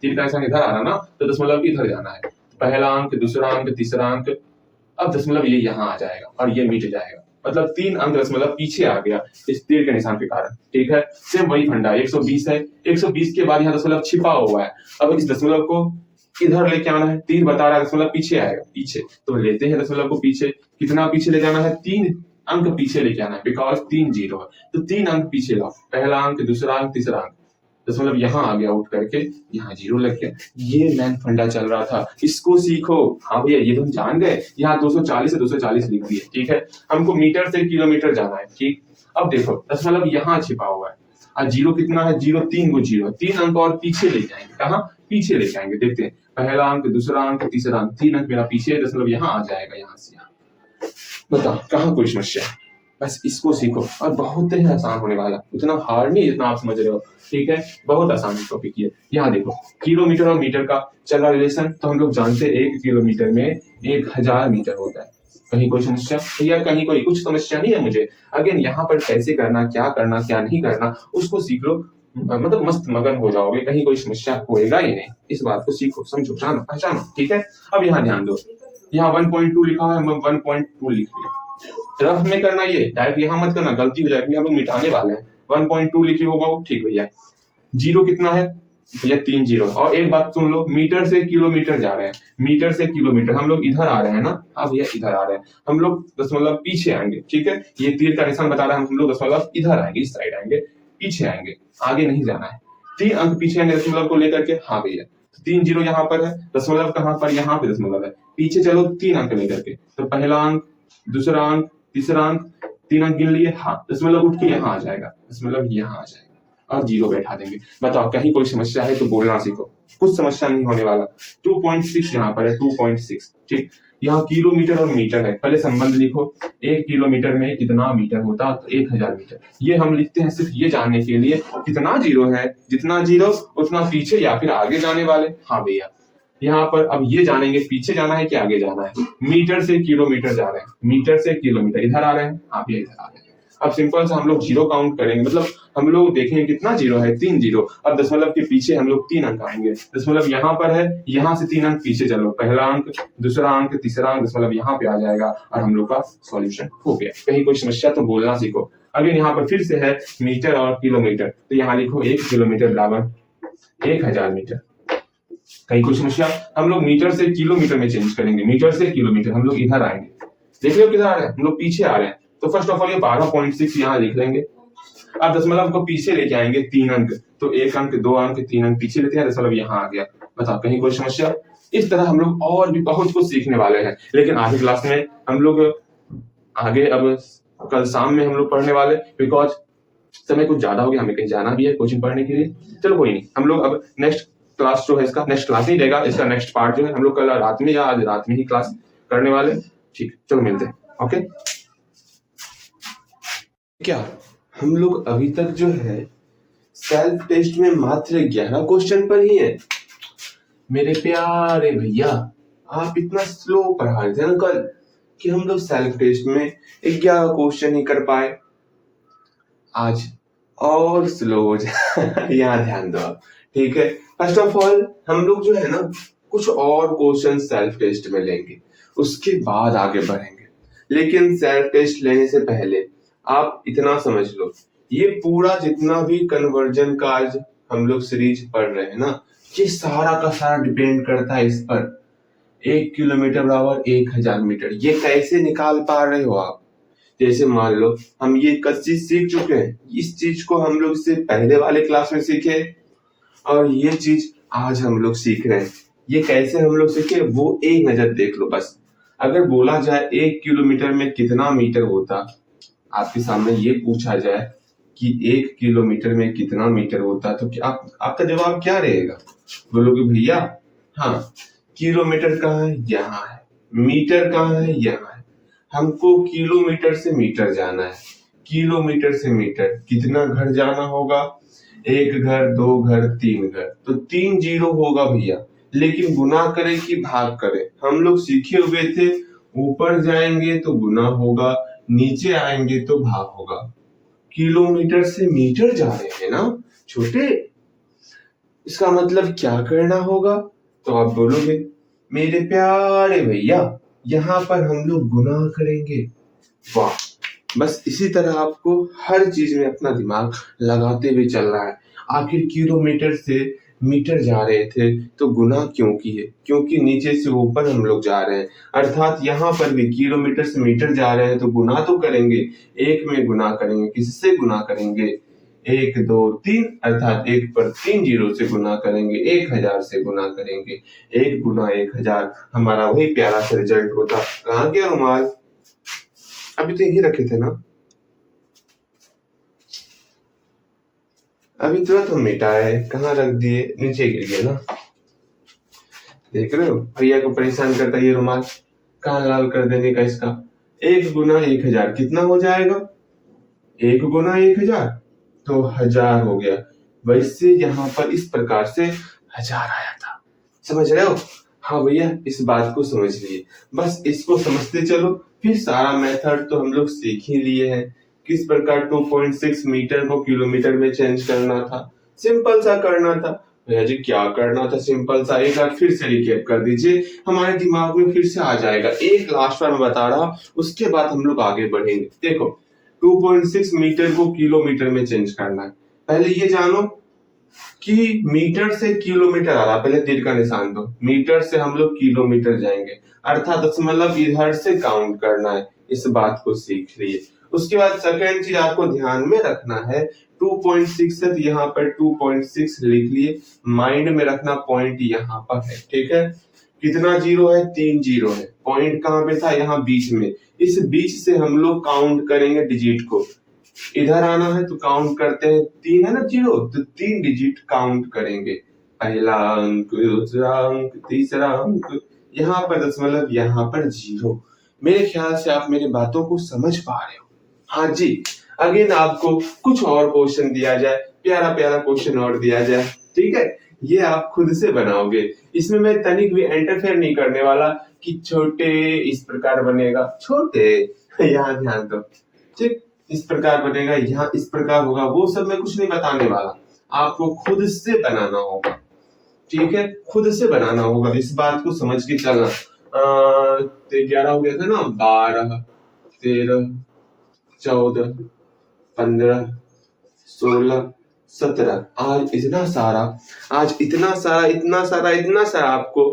तीर का निशान इधर आ रहा ना, तो दशमलव के इधर जाना है। पहला अंक, दूसरा अंक, तीसरा अंक, अब दशमलव ये यहाँ आ जाएगा और ये मिट जाएगा, मतलब 3 अंक दशमलव पीछे आ गया इस तीर के निशान के कारण। ठीक है, सेम वही फंडा 120 है, 120 के बाद यहाँ दशमलव छिपा हुआ है। अब इस दशमलव को इधर लेके आना है, 3 बता रहा है दशमलव पीछे आएगा, पीछे तो लेते हैं दशमलव को पीछे। कितना पीछे ले जाना है? 3 अंक पीछे लेके आना है, बिकॉज 3 जीरो है, तो 3 अंक पीछे लाओ, पहला अंक, दूसरा अंक, तीसरा अंक, दशमलव यहाँ आ गया उठ करके, यहाँ जीरो लग गया। ये मैन फंडा चल रहा था, इसको सीखो। हाँ भैया ये तो हम जान गए, यहाँ 240 से 240 लिख दिए। ठीक है, हमको मीटर से किलोमीटर जाना है। ठीक, अब देखो दशमलव यहाँ छिपा हुआ है और जीरो कितना है? जीरो 3 गो जीरो, 3 अंक और पीछे ले जाएंगे। कहाँ पीछे ले जाएंगे? देखते हैं, पहला अंक, दूसरा अंक, तीसरा अंक, 3 अंक मेरा पीछे, दशमलव यहाँ आ जाएगा, यहाँ से यहाँ। बताओ कहाँ कोई समस्या है? बस इसको सीखो और बहुत ही आसान होने वाला, उतना हार्ड नहीं जितना आप समझ रहे हो। ठीक है, बहुत आसान टॉपिक है। यहाँ देखो किलोमीटर और मीटर का चल रहा रिलेशन, तो हम लोग जानते हैं 1 किलोमीटर में 1000 मीटर होता है। कहीं कोई समस्या या कहीं कोई कुछ समस्या नहीं है मुझे। अगेन यहाँ पर कैसे करना, क्या नहीं करना, उसको सीख लो, मतलब मस्त मगन हो जाओगे, कहीं कोई समस्या होएगा ही नहीं। इस बात को सीखो, समझो, जानो, पहचानो। ठीक है, अब यहाँ ध्यान दो, यहाँ 1.2 लिखा है, 1.2 लिख लिया। रफ में करना, ये डायरेक्ट यहाँ मत करना, गलती हो जाएगी, हम लोग मिटाने वाले हैं। 1.2 लिखे होगा, ठीक भैया। जीरो कितना है भैया? 3 जीरो। और एक बात सुन लो, मीटर से किलोमीटर जा रहे हैं, मीटर से किलोमीटर, हम लोग इधर आ रहे हैं ना, हाँ भैया इधर आ रहे हैं, हम लोग दशमलव पीछे आएंगे। ठीक है, ये तीर का निशान बता रहा है, हम लोग दशमलव इधर आएंगे, इस साइड आएंगे, पीछे आएंगे, आगे नहीं जाना है। 3 अंक पीछे आएंगे दशमलव को लेकर के। हाँ भैया, 3 जीरो यहाँ पर है, दशमलव कहाँ पर? यहाँ पे दशमलव है, पीछे चलो 3 अंक लेकर के, तो पहला अंक, दूसरा अंक, तीसरा अंक, 3 अंक गिन लिए। हाँ, दशमलव उठ के यहाँ आ जाएगा, दशमलव यहाँ आ जाएगा और जीरो बैठा देंगे। बताओ कहीं कोई समस्या है तो बोलना सीखो, कुछ समस्या नहीं होने वाला। 2.6 यहाँ पर है, 2.6। ठीक, यहाँ किलोमीटर और मीटर है, पहले संबंध लिखो, 1 किलोमीटर में कितना मीटर होता? तो 1000 मीटर। ये हम लिखते हैं सिर्फ ये जानने के लिए कितना जीरो है, जितना जीरो उतना पीछे या फिर आगे जाने वाले। हाँ भैया, यहाँ पर अब ये जानेंगे पीछे जाना है कि आगे जाना है। मीटर से किलोमीटर जा रहे हैं, मीटर से किलोमीटर, इधर आ रहे हैं, आप ये इधर आ रहे हैं। अब सिंपल से हम लोग जीरो काउंट करेंगे, मतलब हम लोग देखेंगे कितना जीरो है, 3 जीरो। अब दशमलव के पीछे हम लोग 3 अंक आएंगे, दशमलव यहाँ पर है, यहाँ से 3 अंक पीछे चलो, पहला अंक, दूसरा अंक, तीसरा अंक, दशमलव यहाँ पे आ जाएगा और हम लोग का सॉल्यूशन हो गया। कहीं कोई समस्या तो बोलना सीखो। अगर यहाँ पर फिर से है मीटर और किलोमीटर, तो यहाँ लिखो 1 किलोमीटर बराबर 1000 मीटर। कहीं कोई समस्या? हम लोग मीटर से किलोमीटर में चेंज करेंगे, मीटर से किलोमीटर, हम लोग इधर आएंगे, देख लो किधर आ रहे हैं, हम लोग पीछे आ रहे हैं। तो फर्स्ट ऑफ ऑल ये 12.6 यहाँ लिख लेंगे। अब दशमलव को पीछे लेके आएंगे 3 अंक, तो 1 अंक, 2 अंक, 3 अंक पीछे लेते हैं, दशमलव यहाँ आ गया। बताओ कहीं कोई समस्या? इस तरह हम लोग और भी बहुत कुछ सीखने वाले हैं, लेकिन आगे क्लास में हम लोग आगे, अब कल शाम में हम लोग पढ़ने वाले, बिकॉज समय कुछ ज्यादा हो गया, हमें कहीं जाना भी है कोचिंग पढ़ने के लिए। चलो कोई नहीं, हम लोग अब नेक्स्ट क्लास जो है, इसका नेक्स्ट क्लास नहीं रहेगा, इसका नेक्स्ट पार्ट जो है हम लोग कल रात में या आज रात में ही क्लास करने वाले। ठीक, चलो मिलते हैं। ओके, क्या हम लोग अभी तक जो है सेल्फ टेस्ट में मात्र 11 क्वेश्चन पर ही है? मेरे प्यारे भैया, आप इतना स्लो पढ़ा रहे थे ना कल कि हम लोग सेल्फ टेस्ट में 11 क्वेश्चन ही कर पाए। आज और स्लो हो जाए। यहाँ ध्यान दो आप। ठीक है, फर्स्ट ऑफ ऑल हम लोग जो है ना कुछ और क्वेश्चन सेल्फ टेस्ट में लेंगे, उसके बाद आगे बढ़ेंगे। लेकिन सेल्फ टेस्ट लेने से पहले आप इतना समझ लो, ये पूरा जितना भी कन्वर्जन का आज हम लोग सीरीज पढ़ रहे हैं ना, ये सारा का सारा डिपेंड करता है इस पर। 1 किलोमीटर बराबर 1000 मीटर, ये कैसे निकाल पा रहे हो आप? जैसे मान लो हम ये चीज सीख चुके हैं, इस चीज को हम लोग से पहले वाले क्लास में सीखे और ये चीज आज हम लोग सीख रहे हैं। ये कैसे हम लोग सीखे वो एक नजर देख लो बस। अगर बोला जाए 1 किलोमीटर में कितना मीटर होता, आपके सामने ये पूछा जाए कि 1 किलोमीटर में कितना मीटर होता, तो आपका जवाब क्या रहेगा? बोलोगे भैया हाँ, किलोमीटर कहाँ है? यहाँ है। मीटर कहाँ है? यहाँ है। हमको किलोमीटर से मीटर जाना है, किलोमीटर से मीटर कितना घर जाना होगा? 1 घर, 2 घर, 3 घर, तो 3 जीरो होगा भैया। लेकिन गुना करें कि भाग करें? हम लोग सीखे हुए थे ऊपर जाएंगे तो गुना होगा, नीचे आएंगे तो भाग होगा। किलोमीटर से मीटर जा रहे हैं ना छोटे, इसका मतलब क्या करना होगा? तो आप बोलोगे मेरे प्यारे भैया यहाँ पर हम लोग गुना करेंगे। वाह, बस इसी तरह आपको हर चीज में अपना दिमाग लगाते हुए चलना है। आखिर किलोमीटर से मीटर जा रहे थे तो गुना क्यों किए? क्योंकि नीचे से ऊपर हम लोग जा रहे हैं, अर्थात यहाँ पर भी किलोमीटर से मीटर जा रहे हैं तो गुना तो करेंगे। एक में गुना करेंगे, किससे गुना करेंगे? 1 2 3 अर्थात 1 पर 3 जीरो से गुना करेंगे, 1000 से गुना करेंगे। 1 गुना 1000 हमारा वही प्यारा सा रिजल्ट होता। कहाँ गया रुमाल? अभी तो यही रखे थे ना, अभी तुरंत हम मिटाए, कहाँ रख दिए? नीचे गिर गए ना। देख रहे हो भैया को परेशान करता ये रुमाल, कहाँ लाल कर देने का इसका। 1 गुना 1000 कितना हो जाएगा? 1 गुना 1000 तो 1000 हो गया। वैसे यहाँ पर इस प्रकार से 1000 आया था, समझ रहे हो? हाँ भैया, इस बात को समझ लिए, बस इसको समझते चलो, फिर सारा मेथड तो हम लोग सीख ही लिए हैं। किस प्रकार 2.6 मीटर को किलोमीटर में चेंज करना था, सिंपल सा करना था। भैया जी क्या करना था सिंपल सा, एक बार फिर से रिकैप कर दीजिए, हमारे दिमाग में फिर से आ जाएगा। एक लास्ट बार मैं बता रहा, उसके बाद हम लोग आगे बढ़ेंगे। देखो 2.6 मीटर को किलोमीटर में चेंज करना है। पहले ये जानो कि मीटर से किलोमीटर आ रहा, पहले तीर का निशान दो, मीटर से हम लोग किलोमीटर जाएंगे, अर्थात दशमलव इधर से काउंट करना है। इस बात को सीख लिए। उसके बाद सेकंड चीज आपको ध्यान में रखना है, 2.6 है तो यहाँ पर 2.6 लिख लिए, माइंड में रखना पॉइंट यहाँ पर है, ठीक है? कितना जीरो है? 3 जीरो है। पॉइंट कहाँ पे था? यहाँ बीच में। इस बीच से हम लोग काउंट करेंगे डिजिट को, इधर आना है तो काउंट करते हैं, 3 है ना जीरो, तो 3 डिजिट काउंट करेंगे। पहला अंक, दूसरा अंक, तीसरा अंक, यहाँ पर दशमलव, यहाँ पर जीरो। मेरे ख्याल से आप मेरी बातों को समझ पा रहे हो। हाँ जी, अगेन आपको कुछ और क्वेश्चन दिया जाए, प्यारा प्यारा क्वेश्चन और दिया जाए, ठीक है? ये आप खुद से बनाओगे, इसमें मैं तनिक भी इंटरफेयर नहीं करने वाला कि छोटे इस प्रकार बनेगा, छोटे यहाँ ध्यान दो, ठीक? इस प्रकार बनेगा, यहाँ इस प्रकार होगा, वो सब मैं कुछ नहीं बताने वाला, आपको खुद से बनाना होगा, ठीक है? खुद से बनाना होगा, इस बात को समझ के चलना। 11 हो गया था ना, 12 13 14 15 16 17, आज इतना सारा, आज इतना सारा इतना सारा इतना सारा आपको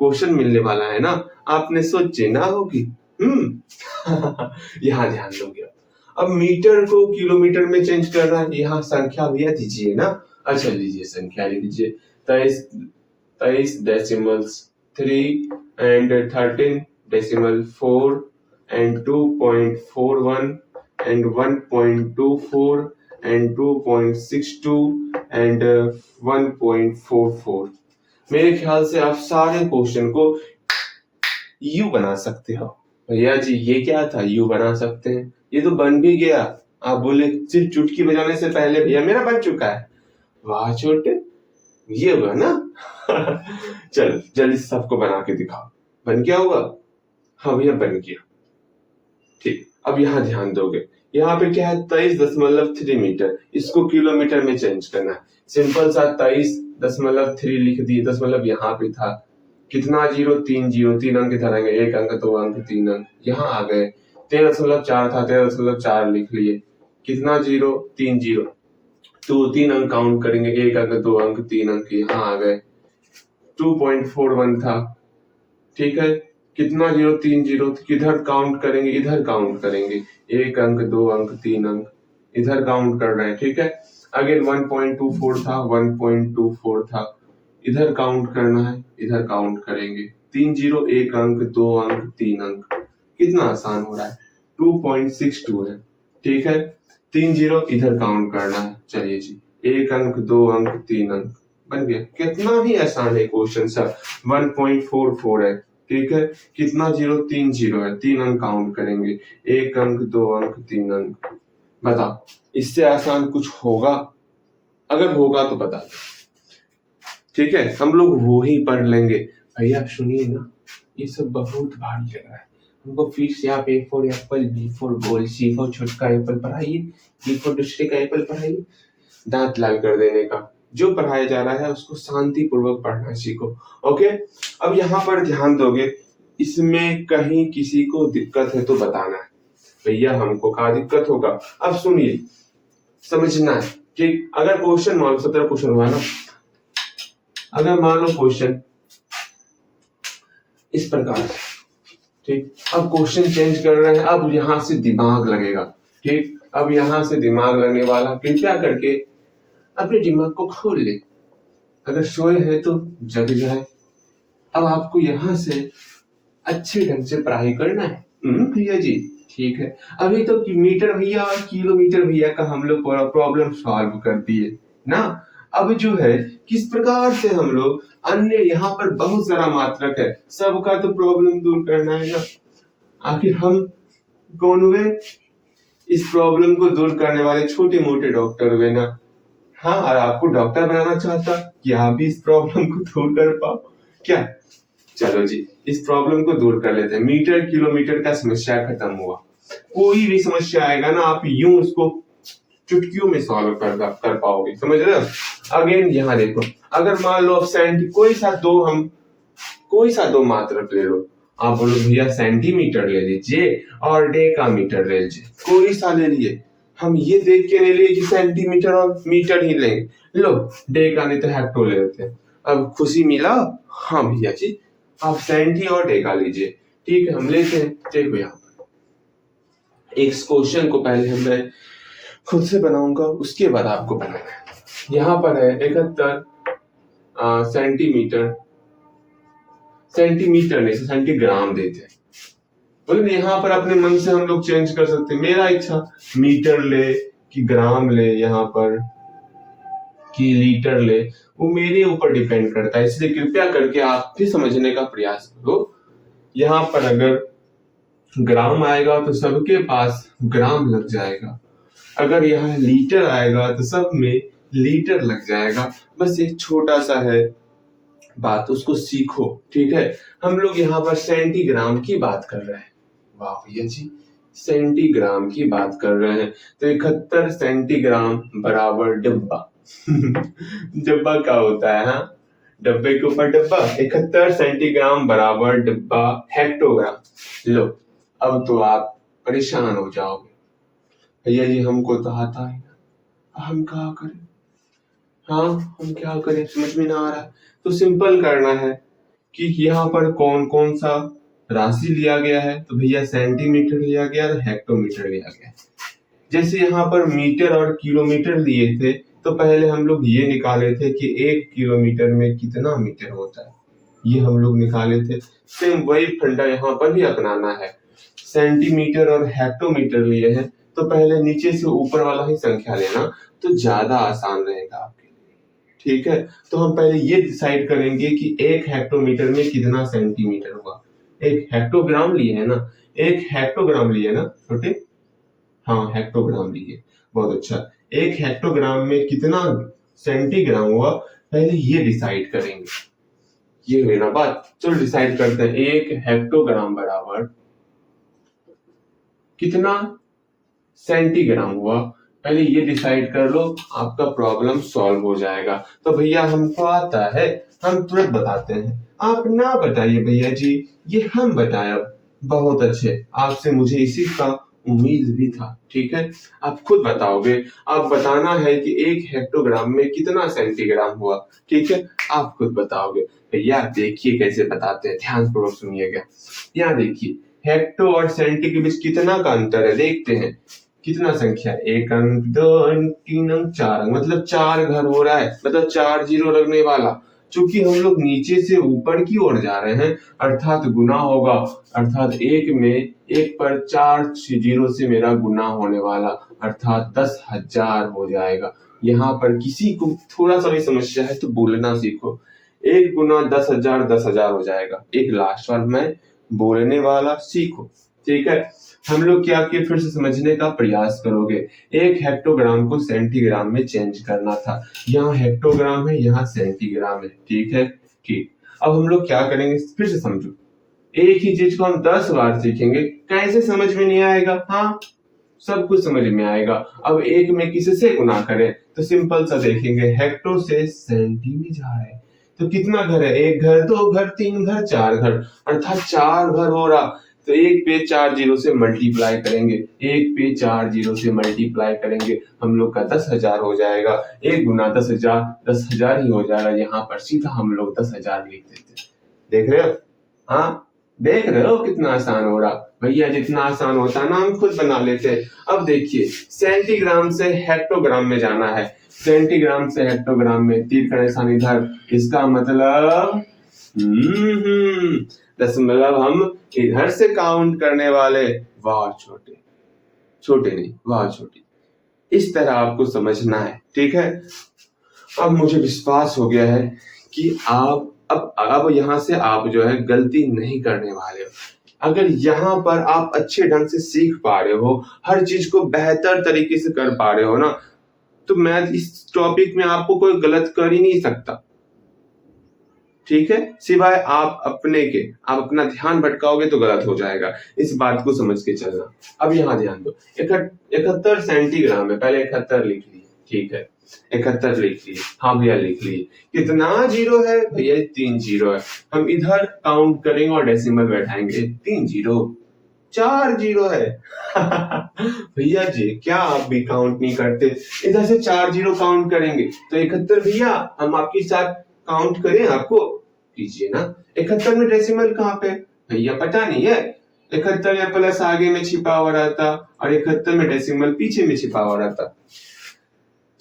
क्वेश्चन मिलने वाला है ना, आपने सोचे ना होगी। यहाँ ध्यान दोगे। अब मीटर को किलोमीटर में चेंज करना है, यहाँ संख्या भैया दीजिए ना। अच्छा लीजिए, संख्या लिख दीजिए, 23.3 and 13.4 and 2.41 and 1.24 and 2.62 and 1.44। मेरे ख्याल से आप सारे क्वेश्चन को यू बना सकते हो। भैया जी ये क्या था, यू बना सकते हैं, ये तो बन भी गया। आप बोले सिर्फ चुटकी बजाने से पहले, भैया मेरा बन चुका है। वाह छोटे, ये हुआ ना। चल जल्दी सबको बना के दिखाओ, बन गया होगा? हाँ भैया बन गया, ठीक। अब यहाँ ध्यान दोगे, यहाँ पे क्या है? 23.3 मीटर, इसको किलोमीटर में चेंज करना है। सिंपल सा 23.3 लिख दिए, दशमलव यहाँ पे था, कितना जीरो? 3 जीरो, 3 अंक इधर आएंगे, 1 अंक 2 अंक 3 अंक यहाँ आ गए। 13.4 था, 13.4 लिख लिए, कितना जीरो? 3 जीरो, तो 3 अंक काउंट करेंगे, 1 अंक 2 अंक 3 अंक यहाँ आ गए। 2.41 था, ठीक है, कितना जीरो? 3 जीरो, किधर काउंट करेंगे? इधर काउंट करेंगे, 1 अंक 2 अंक 3 अंक इधर काउंट कर रहे हैं, ठीक है। अगेन 1.24 था, 1.24 था, इधर काउंट करना है, इधर काउंट करेंगे, 3 जीरो, 1 अंक 2 अंक 3 अंक, कितना आसान हो रहा है। 2.62 है, ठीक है, 3 जीरो, इधर काउंट करना है, चलिए जी, 1 अंक 2 अंक 3 अंक बन गया। कितना ही आसान है क्वेश्चन सर। 1.44 है, ठीक है, कितना जीरो? 3 जीरो है, 3 अंक काउंट करेंगे, 1 अंक 2 अंक 3 अंक। बताओ इससे आसान कुछ होगा? अगर होगा तो बता दो, ठीक है, हम लोग वो ही पढ़ लेंगे। भैया सुनिए ना, ये सब बहुत भारी लग रहा है हमको, फिर से आप A for Apple, B for ball, C for छोटका एप्पल पढ़ाइए, D फॉर दूसरे का एप्पल पढ़ाइए, दांत लाल कर देने का। जो पढ़ाया जा रहा है उसको शांति पूर्वक पढ़ना सीखो। ओके, अब यहाँ पर ध्यान दोगे, इसमें कहीं किसी को दिक्कत है तो बताना है। भैया हमको क्या दिक्कत होगा, अब सुनिए, समझना है। ठीक, अगर क्वेश्चन मान लो 17 क्वेश्चन हुआ ना, अगर मान लो क्वेश्चन इस प्रकार, ठीक, अब क्वेश्चन चेंज कर रहे हैं, अब यहां से दिमाग लगेगा। ठीक, अब यहां से दिमाग लगने वाला, कृपया करके अपने दिमाग को खोल ले, अगर सोए है तो जग जाए। अब आपको यहां से अच्छे ढंग से पढ़ाई करना है। भैया जी ठीक है, अभी तो मीटर भैया और किलोमीटर भैया का हम लोग प्रॉब्लम सॉल्व कर दिए ना। अब जो है किस प्रकार से हम लोग अन्य यहाँ पर बहुत सारा मात्रक है, सबका तो प्रॉब्लम दूर करना है ना। आखिर हम कौन हुए, इस प्रॉब्लम को दूर करने वाले छोटे मोटे डॉक्टर हुए ना। हाँ, और आपको डॉक्टर बनाना चाहता कि आप भी इस प्रॉब्लम को दूर कर पाओ क्या। चलो जी, इस प्रॉब्लम को दूर कर लेते हैं। मीटर किलोमीटर का समस्या खत्म हुआ। कोई भी समस्या आएगा ना, आप यूं उसको चुटकियों में सॉल्व कर पाओगे, समझ रहे हो। अगेन यहाँ देखो, अगर मान लो अब कोई सा दो मात्रक ले लो, आप बोलो भैया सेंटीमीटर ले लीजिए और डेकामीटर ले लीजिए, कोई सा ले लिए। हम ये देख के नहीं लिए कि सेंटीमीटर और मीटर ही लेंगे, लो डेका नहीं तो हेक्टो ले लेते हैं। अब खुशी मिला, हाँ भैया जी आप सेंटी और डेका लीजिए, ठीक है हम लेते हैं। देखो यहाँ पर एक क्वेश्चन को पहले मैं खुद से बनाऊंगा, उसके बाद आपको बनाना है। यहाँ पर है 71 सेंटीमीटर नहीं सेंटीग्राम देते हैं। बोले यहाँ पर अपने मन से हम लोग चेंज कर सकते हैं, मेरा इच्छा मीटर ले कि ग्राम ले, यहाँ पर कि लीटर ले, वो मेरे ऊपर डिपेंड करता है। इसलिए कृपया करके आप भी समझने का प्रयास करो। यहाँ पर अगर ग्राम आएगा तो सबके पास ग्राम लग जाएगा, अगर यहाँ लीटर आएगा तो सब में लीटर लग जाएगा। बस एक छोटा सा है बात, उसको सीखो, ठीक है। हम लोग यहाँ पर सेंटीग्राम की बात कर रहे हैं। वाह भैया जी, सेंटीग्राम की बात कर रहे हैं तो 71 सेंटीग्राम बराबर डब्बा। डब्बा क्या होता है, हाँ डब्बे के ऊपर डब्बा। 71 सेंटीग्राम बराबर डब्बा हेक्टोग्राम। लो अब तो आप परेशान हो जाओगे, भैया जी हमको तो आता है ना, हम क्या करें। हाँ हम क्या करें, समझ में ना आ रहा है। तो सिंपल करना है कि यहाँ पर कौन कौन सा राशि लिया गया है, तो भैया सेंटीमीटर लिया गया और हेक्टोमीटर लिया गया। जैसे यहाँ पर मीटर और किलोमीटर लिए थे तो पहले हम लोग ये निकाले थे कि 1 किलोमीटर में कितना मीटर होता है, ये हम लोग निकाले थे। सेम वही फंडा यहाँ पर भी अपनाना है। सेंटीमीटर और हेक्टोमीटर लिए हैं तो पहले नीचे से ऊपर वाला ही संख्या लेना, तो ज्यादा आसान रहेगा आपके लिए, ठीक है। तो हम पहले ये डिसाइड करेंगे कि 1 हेक्टोमीटर में कितना सेंटीमीटर हुआ। 1 हेक्टोग्राम लिए है ना, 1 हेक्टोग्राम लिए ना छोटे, हाँ हेक्टोग्राम लिए, बहुत अच्छा। 1 हेक्टोग्राम में कितना सेंटीग्राम हुआ, पहले ये डिसाइड करेंगे। ये हुई ना बात, चलो डिसाइड करते हैं। 1 हेक्टोग्राम बराबर कितना सेंटीग्राम हुआ, पहले ये डिसाइड कर लो, आपका प्रॉब्लम सॉल्व हो जाएगा। तो भैया हमको आता है, हम तुरंत बताते हैं। आप ना बताइए भैया जी, ये हम बताए। बहुत अच्छे, आपसे मुझे इसी का उम्मीद भी था, ठीक है। आप खुद बताओगे, आप बताना है कि 1 हेक्टोग्राम में कितना सेंटीग्राम हुआ, ठीक है। आप खुद बताओगे। भैया देखिए कैसे बताते हैं, ध्यान पूर्वक सुनिएगा। यहाँ देखिए हेक्टो और सेंटी के बीच कितना का अंतर है, देखते हैं कितना संख्या, 1 अंक 2 अंक 3 अंक 4 अंक, मतलब 4 घर हो रहा है, मतलब 4 जीरो लगने वाला। चूंकि हम लोग नीचे से ऊपर की ओर जा रहे हैं अर्थात गुना होगा, अर्थात 1 में 1 पर 4 जीरो से मेरा गुना होने वाला, अर्थात 10,000 हो जाएगा। यहाँ पर किसी को थोड़ा सा भी समस्या है तो बोलना सीखो। 1 गुना 10,000 10,000 हो जाएगा। एक लास्ट बार मैं बोलने वाला सीखो, ठीक है। हम लोग क्या किए, फिर से समझने का प्रयास करोगे। 1 हेक्टोग्राम को सेंटीग्राम में चेंज करना था, यहाँ हेक्टोग्राम है यहाँ सेंटीग्राम है, ठीक है। ठीक, अब हम लोग क्या करेंगे, फिर से समझो। एक ही चीज को हम 10 बार सीखेंगे, कैसे समझ में नहीं आएगा। हाँ सब कुछ समझ में आएगा। अब एक में किससे गुना करें तो सिंपल सा देखेंगे, हेक्टो से सेंटी में जा रहे हैं तो कितना घर है, एक घर, दो घर, तीन घर, चार घर, अर्थात 4 घर हो रहा। तो एक पे 4 जीरो से मल्टीप्लाई करेंगे, एक पे 4 जीरो से मल्टीप्लाई करेंगे, हम लोग का 10,000 हो जाएगा। 1 गुना 10,000 10,000 ही हो जाएगा। यहाँ पर सीधा हम लोग 10,000 लिख देते। देख रहे हो? हाँ, देख रहे हो कितना आसान हो रहा। भैया जितना आसान होता है ना हम खुद बना लेते हैं। अब देखिए, सेंटीग्राम से हेक्टोग्राम में जाना है, सेंटीग्राम से हेक्टोग्राम में तीर का निशान इधर, इसका मतलब दशमलव हम इधर से काउंट करने वाले, वाह छोटे, छोटे नहीं वाह छोटी, इस तरह आपको समझना है। ठीक है, अब मुझे विश्वास हो गया है कि आप अब यहाँ से आप जो है गलती नहीं करने वाले हो। अगर यहाँ पर आप अच्छे ढंग से सीख पा रहे हो, हर चीज को बेहतर तरीके से कर पा रहे हो ना, तो मैं इस टॉपिक में आपको कोई गलत कर ही नहीं सकता। ठीक है, सिवाय आप अपना ध्यान भटकाओगे तो गलत हो जाएगा, इस बात को समझ के चलना। अब यहाँ ध्यान दो, 71 सेंटीग्राम है, पहले 71 लिख लिए। ठीक है, 71 लिख लिए। हाँ भैया लिख लिए। कितना जीरो है भैया? 3 जीरो है। हम इधर काउंट करेंगे और डेसिमल बैठाएंगे, 3 जीरो, 4 जीरो है। भैया जी क्या आप भी काउंट नहीं करते? इधर से 4 जीरो काउंट करेंगे तो 71 भैया हम आपके साथ काउंट करें आपको? कीजिए ना। 71 में डेसिमल कहाँ पे भैया? पता नहीं है। 71 में प्लस आगे में छिपा हुआ रहता और 71 में डेसिमल पीछे में छिपा हुआ रहता।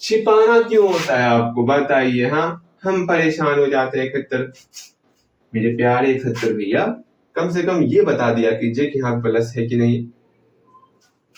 छिपाना क्यों होता है आपको बताइए? हाँ, हम परेशान हो जाते हैं। 71 मेरे प्यारे 71 भैया, कम से कम ये बता दिया कीजिए कि हाँ प्लस है कि नहीं।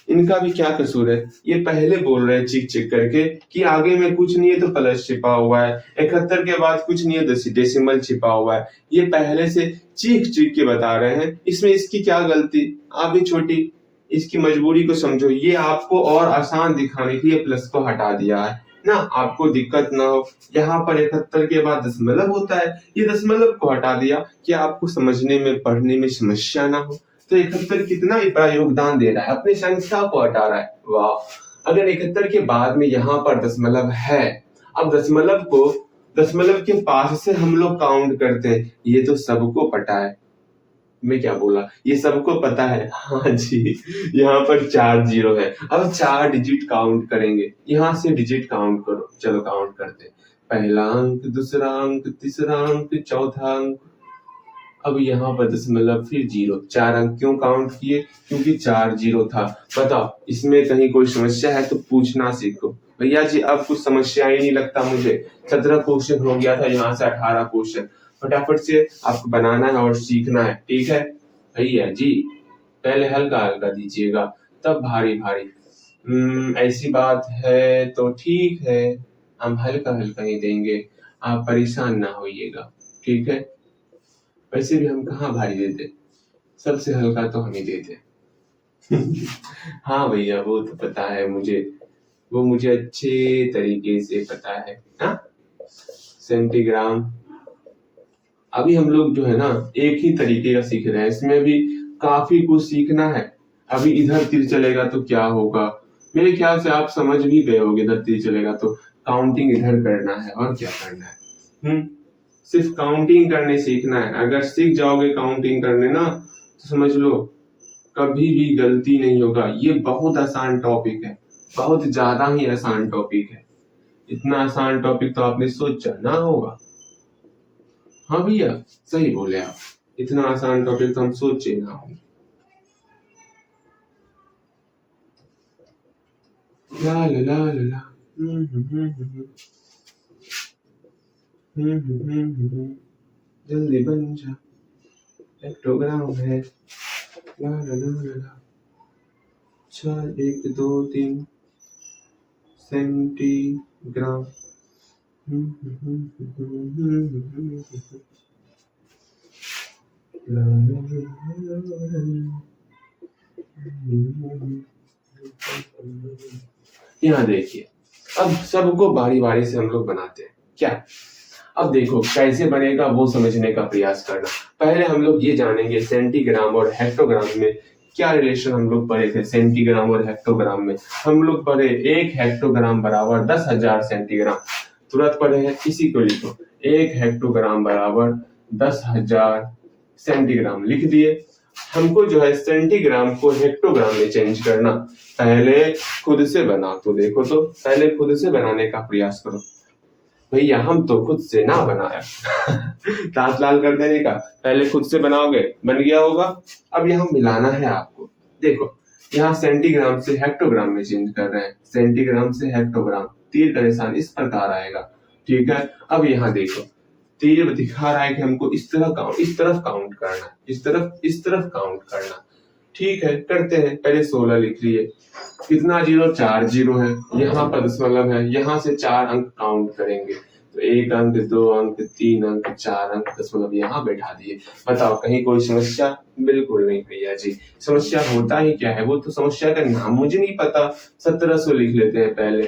इनका भी क्या कसूर है? ये पहले बोल रहे हैं चिक चिक करके कि आगे में कुछ नहीं है तो प्लस छिपा हुआ है, 71 के बाद कुछ नहीं है तो डेसिमल छिपा हुआ है। ये पहले से चीख चीख के बता रहे हैं, इसमें इसकी क्या गलती? आप भी छोटी, इसकी मजबूरी को समझो। ये आपको और आसान दिखाने के लिए प्लस को हटा दिया है ना, आपको दिक्कत ना हो। यहाँ पर 71 के बाद दशमलव होता है, ये दशमलव को हटा दिया कि आपको समझने में पढ़ने में समस्या ना हो। तो 71 कितना बड़ा योगदान दे रहा है, अपनी संख्या को हटा रहा है। वाह, अगर 71 के बाद में यहाँ पर दशमलव है, अब दशमलव के पास से हम लोग काउंट करते हैं, ये तो सबको पता है। मैं क्या बोला, ये सबको पता है। हाँ जी, यहाँ पर 4 जीरो है। अब 4 डिजिट काउंट करेंगे, यहाँ से डिजिट काउंट करो। चलो काउंट करते हैं, पहला अंक, दूसरा अंक, तीसरा अंक, चौथा अंक। अब यहाँ पर दशमलव फिर जीरो, 4 अंक क्यों काउंट किए? क्योंकि 4 जीरो था। बताओ इसमें कहीं कोई समस्या है तो पूछना सीखो। भैया जी अब कुछ समस्या ही नहीं लगता मुझे, 17 क्वेश्चन हो गया था, यहाँ से 18 क्वेश्चन। फटाफट से आपको बनाना है और सीखना है। ठीक है भैया जी, पहले हल्का हल्का दीजिएगा तब भारी भारी। ऐसी बात है तो ठीक है, हम हल्का हल्का ही देंगे, आप परेशान ना होइएगा। ठीक है, वैसे भी हम कहाँ भारी देते, सबसे हल्का तो हम ही देते। हाँ भैया वो तो पता है मुझे, वो मुझे अच्छे तरीके से पता है। हाँ, सेंटीग्राम अभी हम लोग जो है ना एक ही तरीके का सीख रहे हैं, इसमें भी काफी कुछ सीखना है। अभी इधर तीर चलेगा तो क्या होगा, मेरे ख्याल से आप समझ भी गए होंगे। इधर तीर चलेगा तो काउंटिंग इधर करना है और क्या करना है। सिर्फ काउंटिंग करने सीखना है। अगर सीख जाओगे काउंटिंग करने ना तो समझ लो कभी भी गलती नहीं होगा। ये बहुत आसान टॉपिक है, बहुत ज्यादा ही आसान टॉपिक है। इतना आसान टॉपिक तो आपने सोचा ना होगा। हाँ भैया सही बोले आप, इतना आसान टॉपिक तो हम सोचे ना होंगे। ला ला ला ला ला। जल्दी बन जा, हेक्टोग्राम है। ला ला ला ला ला। 4 1 2 3 सेंटीग्राम। यहाँ देखिए, अब सबको बारी बारी से हम लोग बनाते हैं क्या। अब देखो कैसे बनेगा वो समझने का प्रयास करना। पहले हम लोग ये जानेंगे सेंटीग्राम और हेक्टोग्राम में क्या रिलेशन हम लोग पढ़े थे सेंटीग्राम और हेक्टोग्राम में? हम लोग पढ़े 1 हेक्टोग्राम बराबर 10,000 सेंटीग्राम। तुरंत पढ़े हैं, इसी को लिखो, 1 हेक्टोग्राम बराबर 10,000 सेंटीग्राम लिख दिए। हमको जो है सेंटीग्राम को हेक्टोग्राम में चेंज करना, पहले खुद से बना तो देखो, तो पहले खुद से बनाने का प्रयास करो। भैया हम तो खुद से ना बनाया दांत लाल कर देने का, पहले खुद से बनाओगे, बन गया होगा। अब यहाँ मिलाना है आपको, देखो यहाँ सेंटीग्राम से हेक्टोग्राम में चेंज कर रहे हैं, सेंटीग्राम से हेक्टोग्राम, तीर का निशान इस प्रकार आएगा, ठीक है। अब यहाँ देखो तीर दिखा रहा है कि हमको इस तरफ काउंट करना, इस तरफ काउंट करना, ठीक है करते हैं। पहले 16 लिख लिए, कितना जीरो, 4 जीरो है, यहाँ पर दशमलव है, यहाँ से 4 अंक काउंट करेंगे, तो 1 अंक, 2 अंक, 3 अंक, 4 अंक, दशमलव यहाँ बैठा दिए। बताओ कहीं कोई समस्या? बिल्कुल नहीं भैया जी, समस्या होता ही क्या है, वो तो समस्या का नाम मुझे नहीं पता, 1700 लिख लेते हैं पहले,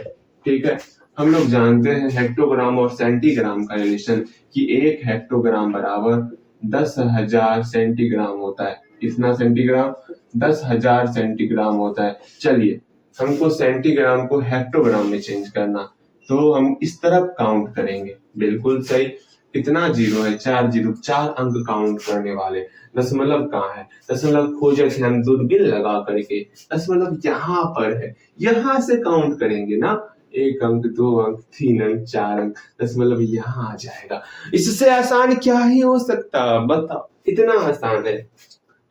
ठीक है। हम लोग जानते हैं हेक्टोग्राम और सेंटीग्राम का रिलेशन कि 1 हेक्टोग्राम बराबर 10,000 सेंटीग्राम होता है। कितना सेंटीग्राम? 10,000 सेंटीग्राम होता है। चलिए हमको सेंटीग्राम को हेक्टोग्राम में चेंज करना, तो हम इस तरफ काउंट करेंगे, बिल्कुल सही। कितना जीरो है? 4 जीरो, 4 अंक काउंट करने वाले। दशमलव कहाँ है? दशमलव खोजे थे हम दूरबीन लगा करके, दशमलव यहाँ पर है, यहाँ से काउंट करेंगे ना, 1 अंक, 2 अंक, 3 अंक, 4 अंक, दशमलव यहाँ आ जाएगा। इससे आसान क्या ही हो सकता, बताओ, इतना आसान है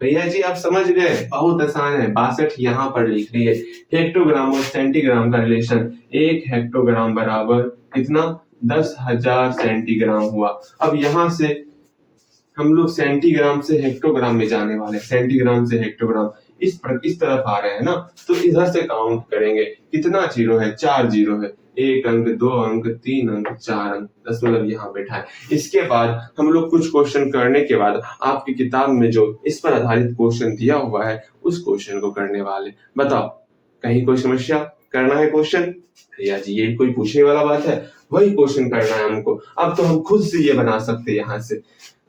भैया जी, आप समझ गए, बहुत आसान है। 62 यहाँ पर लिख लिए। हेक्टोग्राम और सेंटीग्राम का रिलेशन, 1 हेक्टोग्राम बराबर कितना? 10,000 सेंटीग्राम हुआ। अब यहाँ से हम लोग सेंटीग्राम से हेक्टोग्राम में जाने वाले, सेंटीग्राम से हेक्टोग्राम इस तरफ आ रहे हैं ना, तो इधर से काउंट करेंगे। कितना जीरो है? 4 जीरो है, 1 अंक, 2 अंक, 3 अंक, 4 अंक, दशमलव यहाँ बैठा है। इसके बाद हम लोग कुछ क्वेश्चन करने के बाद आपकी किताब में जो इस पर आधारित क्वेश्चन दिया हुआ है उस क्वेश्चन को करने वाले। बताओ कहीं कोई समस्या? करना है क्वेश्चन? भैया जी ये कोई पूछने वाला बात है, वही क्वेश्चन करना है हमको। अब तो हम खुद से ये बना सकते हैं, यहाँ से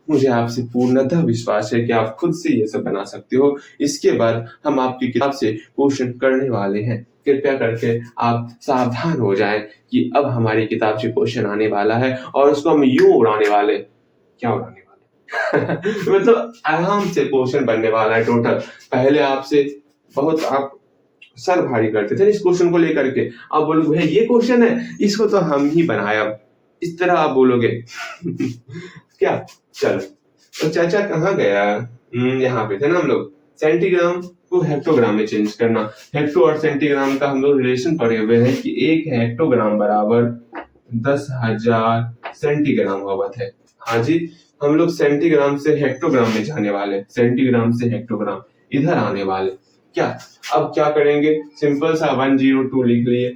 मुझे आपसे पूर्णतः विश्वास है कि आप खुद से ये सब बना सकते हो। इसके बाद हम आपकी किताब से क्वेश्चन करने वाले हैं, कृपया करके आप सावधान हो जाएं कि अब हमारी किताब से क्वेश्चन आने वाला है और उसको हम यूं उड़ाने वाले। क्या उड़ाने वाले? मतलब आराम से क्वेश्चन बनने वाला है टोटल। पहले आपसे बहुत आप सर भारी करते थे इस क्वेश्चन को लेकर के, आप बोलोगे भाई ये क्वेश्चन है, इसको तो हम ही बनाया, इस तरह आप बोलोगे क्या? चलो तो चाचा कहाँ गया? यहाँ पे थे ना हम लोग। सेंटीग्राम को हेक्टोग्राम में चेंज करना, हेक्टो और सेंटीग्राम का हम लोग रिलेशन पढ़े हुए हैं कि 1 हेक्टोग्राम बराबर 10,000 सेंटीग्राम होता है। हाँ जी, हम लोग सेंटीग्राम से हेक्टोग्राम में जाने वाले, सेंटीग्राम से हेक्टोग्राम इधर आने वाले। क्या अब क्या करेंगे? सिंपल सा 102 लिख लिए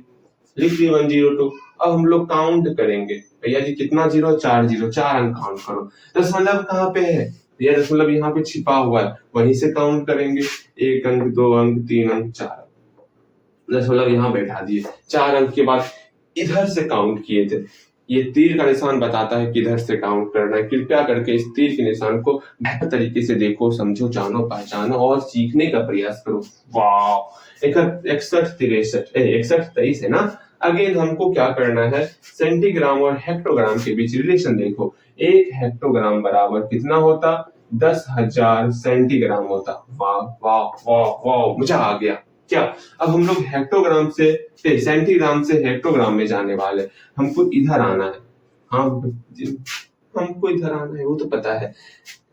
102। अब हम लोग काउंट करेंगे, भैया जी कितना जीरो? 4 जीरो, 4 अंक काउंट करो। दशमलव कहाँ पे है भैया? दशमलव यहाँ पे छिपा हुआ है, वहीं से काउंट करेंगे। 1 अंक, 2 अंक, 3 अंक, 4 अंक, दशमलव यहाँ बैठा दिए। 4 अंक के बाद इधर से काउंट किए थे। ये तीर का निशान बताता है किधर से काउंट करना है। कृपया करके इस तीर के निशान को बेहतर तरीके से देखो, समझो, जानो, पहचानो और सीखने का प्रयास करो। वाह, 61 23 है ना। अगेन हमको क्या करना है? सेंटीग्राम और हेक्टोग्राम के बीच रिलेशन देखो। 1 हेक्टोग्राम बराबर कितना होता? 10,000 सेंटीग्राम होता। वाह वाह वाह वाह, मजा आ गया। क्या अब हम लोग हेक्टोग्राम से सेंटीग्राम से हेक्टोग्राम में जाने वाले, हमको इधर आना है। हाँ हमको इधर आना है, वो तो पता है।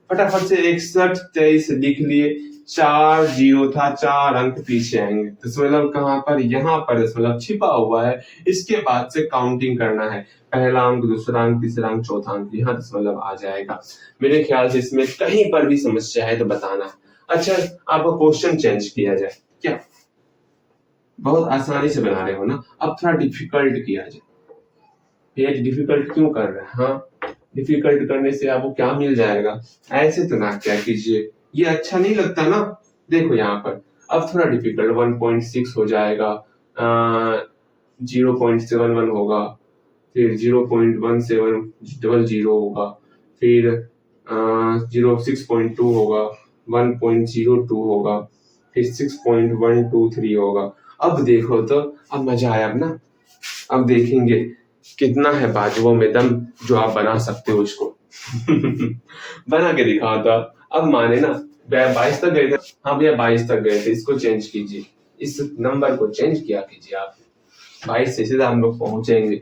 फटाफट से 61 23 लिख लिए। 4 जीरो था, 4 अंक पीछे आएंगे। दशमलव कहाँ पर? यहाँ पर दशमलव छिपा हुआ है। इसके बाद से काउंटिंग करना है, पहला अंक, दूसरा अंक, तीसरा अंक, चौथा अंक, यहाँ दशमलव आ जाएगा। मेरे ख्याल से इसमें कहीं पर भी समस्या है तो बताना। अच्छा आपका क्वेश्चन चेंज किया जाए क्या? बहुत आसानी से बना रहे हो ना, अब थोड़ा डिफिकल्ट किया जाए। भैया डिफिकल्ट क्यों कर रहे हैं? हाँ, डिफिकल्ट करने से आपको क्या मिल जाएगा? ऐसे तो ना क्या कीजिए, ये अच्छा नहीं लगता ना। देखो यहाँ पर अब थोड़ा डिफिकल्ट, 1.6 हो जाएगा, 0.71 होगा, फिर 0.1700 होगा, फिर 06.2 होगा, 1.02 होगा, फिर 6.123 होगा। अब देखो तो, अब मजा आया अब ना। अब देखेंगे कितना है बाजुओं में दम जो आप बना सकते हो इसको। बना के दिखाओ तो। अब माने ना 22 तक गए थे। हाँ भैया 22 तक गए थे, इसको चेंज कीजिए, इस नंबर को चेंज किया कीजिए आप। 22 से सीधा हम लोग पहुंचेंगे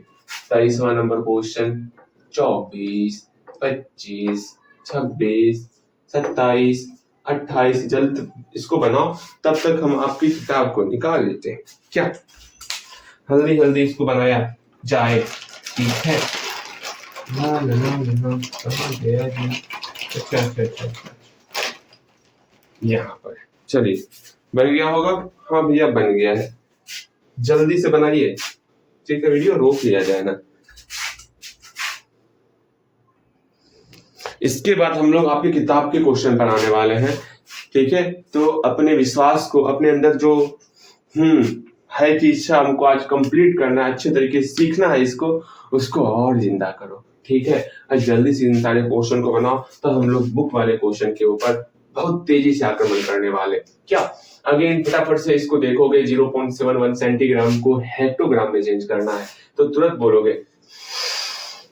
23वां नंबर क्वेश्चन। 24, 25, 26, 27, 28 जल्द इसको बनाओ, तब तक हम आपकी किताब को निकाल लेते हैं। क्या हल्दी हल्दी इसको बनाया जाए, ठीक है। कहाँ गया जी? अच्छा, यहाँ पर चलिए, बन गया होगा। हाँ भैया बन गया है, जल्दी से बनाइए, ठीक है। वीडियो रोक लिया जाए ना। इसके बाद हम लोग आपकी किताब के क्वेश्चन पढ़ाने वाले हैं, ठीक है। तो अपने विश्वास को, अपने अंदर जो है कि इच्छा हमको आज कंप्लीट करना है, अच्छे तरीके से सीखना है इसको, उसको और जिंदा करो, ठीक है। आज जल्दी से इन सारे क्वेश्चन को बनाओ, तो हम लोग बुक वाले क्वेश्चन के ऊपर बहुत तेजी से आक्रमण करने वाले। क्या अगेन फटाफट से इसको देखोगे, 0.71 सेंटीग्राम को हेक्टोग्राम में चेंज करना है, तो तुरंत बोलोगे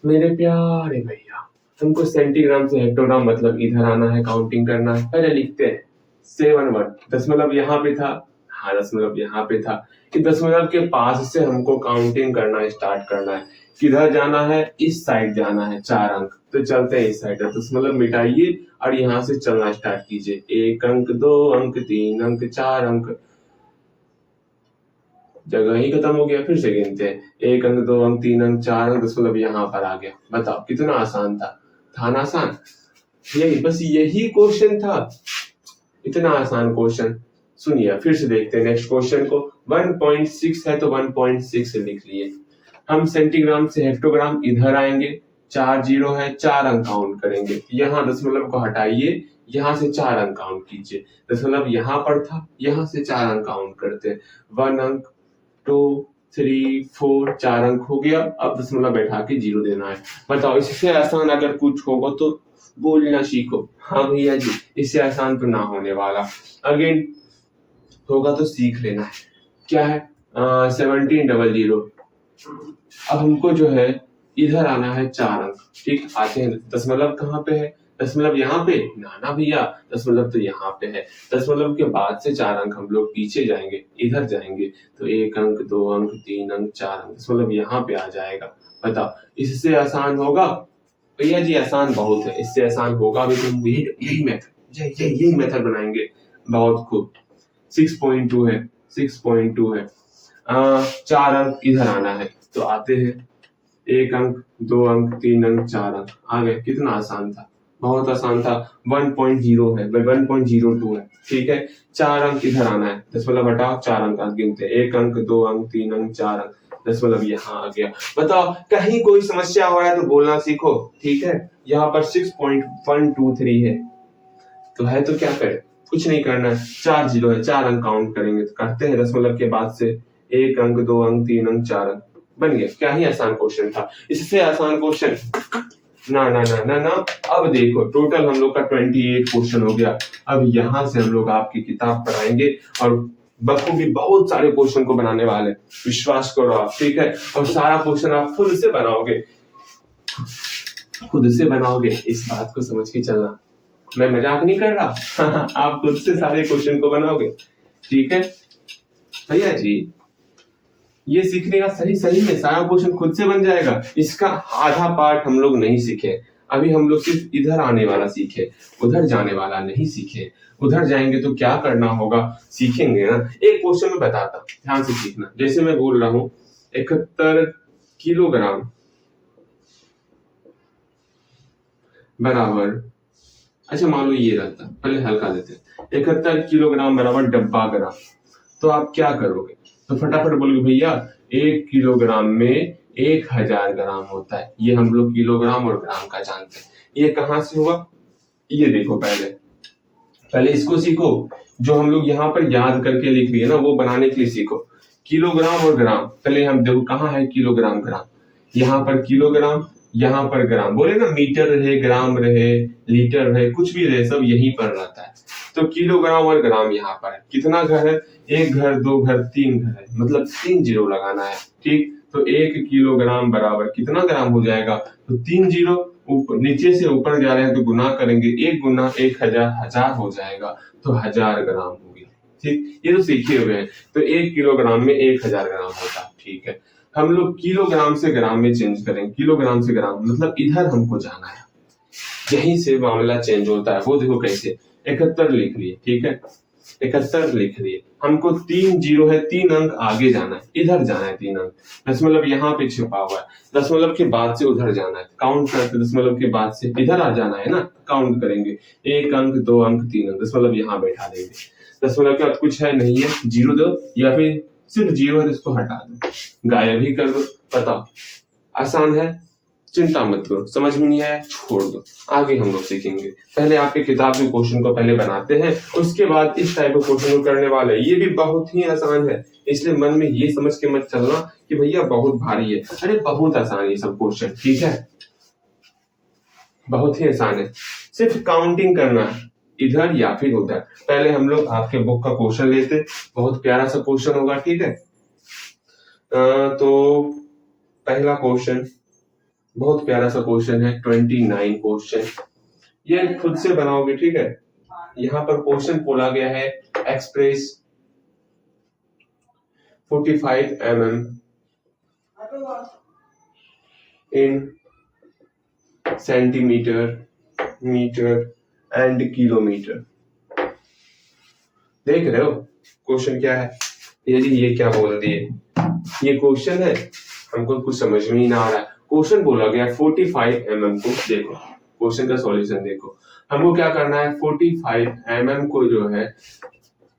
मेरे प्यारे भैया हमको सेंटीग्राम से हेक्टोग्राम मतलब इधर आना है, काउंटिंग करना है। पहले लिखते हैं 7 दशमलव यहाँ पे था, हाँ दशमलव यहाँ पे था, कि दशमलव के पास से हमको काउंटिंग करना स्टार्ट करना है। किधर जाना है? इस साइड जाना है, 4 अंक, तो चलते हैं इस साइड। दशमलव मिटाइए और यहाँ से चलना स्टार्ट कीजिए। 1 अंक, 2 अंक, 3 अंक, 4 अंक, जगह ही खत्म हो गया। फिर से गिनते हैं, 1 अंक, 2 अंक, 3 अंक, 4 अंक, दशमलव यहाँ पर आ गया। बताओ कितना आसान था ना आसान? यही बस यही क्वेश्चन था, इतना आसान क्वेश्चन। सुनिए फिर से देखते हैं नेक्स्ट क्वेश्चन को। 1.6 है तो 1.6 लिख लिए। हम सेंटीग्राम से हेक्टोग्राम इधर आएंगे, 4 जीरो है, 4 अंक काउंट करेंगे। यहाँ दशमलव को हटाइए, यहाँ से 4 अंक काउंट कीजिए। दशमलव यहाँ पर था, यहाँ से 4 अंक काउंट करते हैं। 1 अंक, 2, 3, 4, 4 अंक हो गया। अब दशमलव बैठा के 0 देना है। बताओ इससे आसान अगर कुछ होगा तो बोलना सीखो। हाँ भैया जी, इससे आसान तो ना होने वाला। अगेन होगा तो सीख लेना है। क्या है? 1700। अब हमको जो है इधर आना है 4 अंक, ठीक। आते हैं, दशमलव कहाँ पे है? दशमलव यहाँ पे ना भैया, दशमलव तो यहाँ पे है। दशमलव के बाद से 4 अंक हम लोग पीछे जाएंगे, इधर जाएंगे, तो 1 अंक, 2 अंक, 3 अंक, 4 अंक, दशमलव यहाँ पे आ जाएगा। बताओ इससे आसान होगा? भैया जी आसान बहुत है, इससे आसान होगा भी तो यही मेथड बनाएंगे। बहुत खूब। 6.2 है, 6.2 है। 4 अंक इधर आना है, तो आते हैं 1 अंक, 2 अंक, 3 अंक, 4 अंक आ गए। कितना आसान था, बहुत आसान था। 1.0 है, 1.02 है, ठीक है। 4 अंक इधर आना है, दशमलव हटाओ, 4 अंक गिनते हैं। 1 अंक, 2 अंक, 3 अंक, 4 अंक, दशमलव यहाँ आ गया। बताओ कहीं कोई समस्या हो रहा है तो बोलना सीखो, ठीक है। यहाँ पर 6.123 है, तो है तो क्या करें, कुछ नहीं करना है। 4 जीरो है, 4 अंक काउंट करेंगे, तो करते हैं दशमलव के बाद से 1 अंक, 2 अंक, 3 अंक, 4 अंक, बन गया। क्या ही आसान क्वेश्चन था, इससे आसान क्वेश्चन ना ना ना ना ना। अब देखो टोटल हम लोग का 28 क्वेश्चन हो गया। अब यहाँ से हम लोग आपकी किताब पढ़ाएंगे और बखूबी बहुत सारे क्वेश्चन को बनाने वाले, विश्वास करो आप, ठीक है। और सारा क्वेश्चन आप खुद से बनाओगे, खुद से बनाओगे, इस बात को समझ के चलना, मैं मजाक नहीं कर रहा। आप खुद से सारे क्वेश्चन को बनाओगे, ठीक है भैया जी। ये सीखने का सही में सारा क्वेश्चन खुद से बन जाएगा। इसका आधा पार्ट हम लोग नहीं सीखे अभी, हम लोग सिर्फ इधर आने वाला सीखे, उधर जाने वाला नहीं सीखे। उधर जाएंगे तो क्या करना होगा सीखेंगे ना। एक क्वेश्चन में बताता, ध्यान से सीखना। जैसे मैं बोल रहा हूँ 71 किलोग्राम बराबर, अच्छा मान लो ये रहता, पहले हल्का देते हैं, 71 किलोग्राम बराबर डब्बा ग्राम, तो आप क्या करोगे? तो फटाफट बोलोगे भैया 1 किलोग्राम में 1000 ग्राम होता है। ये हम लोग किलोग्राम और ग्राम का जानते हैं। ये कहां से हुआ? ये देखो, पहले इसको सीखो, जो हम लोग यहाँ पर याद करके लिख लिए ना, वो बनाने के लिए सीखो। किलोग्राम और ग्राम, पहले हम देखो कहाँ है किलोग्राम ग्राम, यहाँ पर किलोग्राम, यहाँ पर ग्राम। बोले ना मीटर रहे, ग्राम रहे, लीटर रहे, कुछ भी रहे, सब यहीं पर रहता है। तो किलोग्राम और ग्राम यहाँ पर है। कितना घर है? एक घर, दो घर, तीन घर है, मतलब 3 जीरो लगाना है। ठीक, तो 1 किलोग्राम बराबर कितना ग्राम हो जाएगा? तो 3 जीरो ऊपर नीचे से ऊपर जा रहे हैं तो गुना करेंगे, 1 गुना 1000 1000 हो जाएगा, तो 1000 ग्राम हो गया। ठीक, ये तो सीखे हुए हैं। तो 1 किलोग्राम में 1000 ग्राम होता है। ठीक है, हम लोग किलोग्राम से ग्राम में चेंज करेंगे। किलोग्राम से ग्राम मतलब इधर हमको जाना है, यहीं से मामला चेंज होता है। वो देखो कैसे, 71 लिख लिए। ठीक है, 71 लिख लिए। हमको 3 जीरो है, 3 अंक आगे जाना है, इधर जाना है 3 अंक। दशमलव यहाँ पे छिपा हुआ है, दशमलव के बाद से उधर जाना है, काउंट करते दशमलव के बाद से इधर आ जाना है ना, काउंट करेंगे 1 अंक, 2 अंक, 3 अंक, दशमलव यहाँ बैठा देंगे। दशमलव के बाद कुछ है नहीं है, जीरो दो या फिर सिर्फ जीरो है तो इसको हटा दो, गायब ही कर दो। बताओ, आसान है, चिंता मत करो। समझ में नहीं आया छोड़ दो, आगे हम लोग सीखेंगे। पहले आपके किताब के क्वेश्चन को पहले बनाते हैं, उसके बाद इस टाइप के क्वेश्चन को करने वाले। ये भी बहुत ही आसान है, इसलिए मन में ये समझ के मत चलना कि भैया बहुत भारी है। अरे बहुत आसान है ये सब क्वेश्चन। ठीक है, बहुत ही आसान है, सिर्फ काउंटिंग करना है, इधर या फिर उधर। पहले हम लोग आपके बुक का क्वेश्चन लेते, बहुत प्यारा सा क्वेश्चन होगा। ठीक है, तो पहला क्वेश्चन बहुत प्यारा सा क्वेश्चन है, 29 क्वेश्चन, ये खुद से बनाओगे। ठीक है, यहाँ पर क्वेश्चन बोला गया है express 45 mm in centimetre, metre and kilometre. देख रहे हो क्वेश्चन क्या है? ये क्या बोल दिए, ये क्वेश्चन है, हमको कुछ समझ में ही ना आ रहा है। क्वेश्चन बोला गया 45 mm को, देखो क्वेश्चन का सॉल्यूशन देखो, हमको क्या करना है, 45 mm को जो है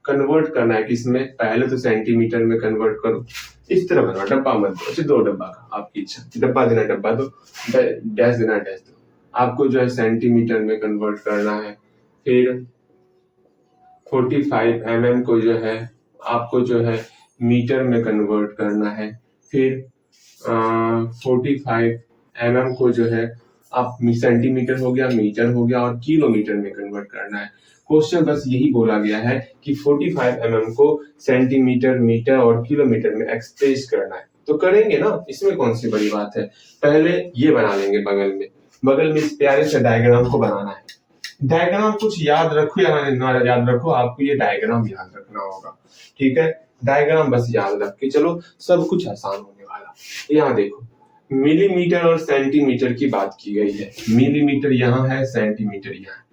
कन्वर्ट करना है किसमें, पहले तो सेंटीमीटर में कन्वर्ट करो। इस तरह बनाओ, डब्बा मत दो, अच्छा 2 डब्बा का, आपकी इच्छा, डब्बा देना डब्बा दो, डैश देना डैश दो। आपको जो है सेंटीमीटर में कन्वर्ट करना है, फिर 45 mm को जो है आपको जो है मीटर में कन्वर्ट करना है, फिर 45 mm को जो है आप सेंटीमीटर हो गया, मीटर हो गया, और किलोमीटर में कन्वर्ट करना है। क्वेश्चन बस यही बोला गया है कि 45 mm को सेंटीमीटर, मीटर और किलोमीटर में एक्सप्रेस करना है, तो करेंगे ना, इसमें कौन सी बड़ी बात है। पहले ये बना लेंगे, बगल में इस प्यारे से डायग्राम को बनाना है। डायग्राम कुछ याद रखो या ना याद रखो, आपको ये डायग्राम याद रखना होगा। ठीक है, डायग्राम बस याद रख के चलो, सब कुछ आसान होने वाला। यहाँ देखो, मिलीमीटर और सेंटीमीटर की बात की गई है, मिलीमीटर यहाँ है, सेंटीमीटर यहाँ है,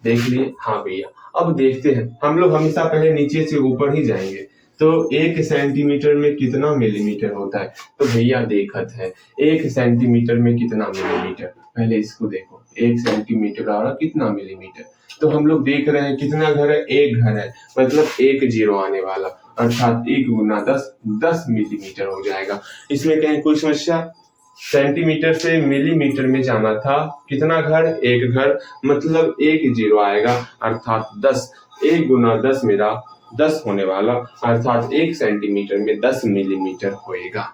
देख लिए। हाँ भैया, अब देखते हैं, हम लोग हमेशा पहले नीचे से ऊपर ही जाएंगे। तो 1 सेंटीमीटर में कितना मिलीमीटर होता है, तो भैया देखत है 1 सेंटीमीटर में कितना मिलीमीटर, पहले इसको देखो, 1 सेंटीमीटर और कितना मिलीमीटर। तो हम लोग देख रहे हैं कितना घर है, 1 घर है, मतलब 1 जीरो आने वाला, अर्थात 1 गुना 10 मिलीमीटर हो जाएगा। इसमें कहीं कोई समस्या? सेंटीमीटर से मिलीमीटर में जाना था, कितना घर, 1 घर, मतलब 1 जीरो आएगा, अर्थात 10, 1 गुना 10 मेरा 10 होने वाला, अर्थात 1 सेंटीमीटर में 10 मिलीमीटर होएगा।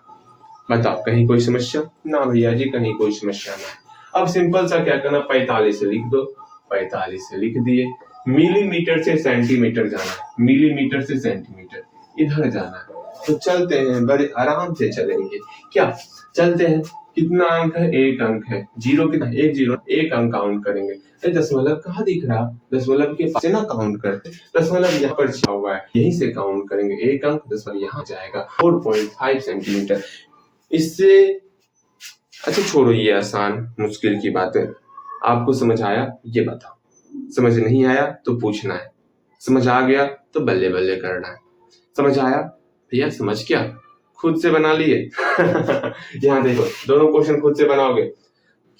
बताओ, कहीं कोई समस्या? ना भैया जी, कहीं कोई समस्या ना। अब सिंपल सा क्या करना, 45 लिख दो, 45 लिख दिए। मिलीमीटर से सेंटीमीटर जाना है, मिलीमीटर से सेंटीमीटर इधर जाना है, तो चलते हैं, बड़े आराम से चलेंगे। क्या चलते हैं, कितना अंक है, 1 अंक है, जीरो कितना, 1 जीरो, 1 अंक काउंट करेंगे। दशमलव कहाँ दिख रहा, दशमलव के पास से ना काउंट करते, दशमलव यहाँ पर छिपा हुआ है, यहीं से काउंट करेंगे, 1 अंक, दशमलव यहाँ जाएगा, 4.5 सेंटीमीटर। इससे अच्छा छोड़ो ये आसान मुश्किल की बातें, आपको समझ आया ये बताओ, समझ नहीं आया तो पूछना है, समझ आ गया तो बल्ले बल्ले करना है। समझ आया भैया, समझ क्या, खुद से बना लिए। यहाँ देखो, दोनों क्वेश्चन खुद से बनाओगे।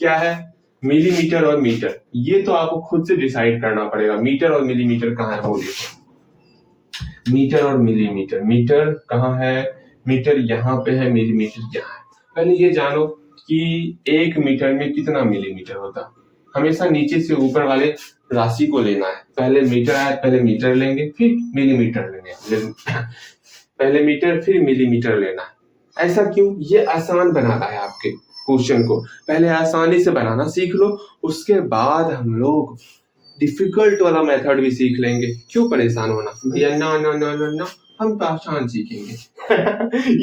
क्या है, मिलीमीटर और मीटर, ये तो आपको खुद से डिसाइड करना पड़ेगा। मीटर और मिलीमीटर कहाँ है, वो देखो, मीटर और मिलीमीटर, मीटर कहाँ है, मीटर यहाँ पे है, मिलीमीटर यहाँ है। पहले ये जानो कि 1 मीटर में कितना मिलीमीटर होता। हमेशा नीचे से ऊपर वाले राशि को लेना है, पहले मीटर आया, पहले मीटर लेंगे, फिर मिलीमीटर लेंगे, पहले मीटर फिर मिलीमीटर लेना है। ऐसा क्यों, ये आसान बना रहा है आपके क्वेश्चन को, पहले आसानी से बनाना सीख लो, उसके बाद हम लोग डिफिकल्ट वाला मेथड भी सीख लेंगे, क्यों परेशान होना भैया। ना ना ना ना ना, हम तो आसान सीखेंगे।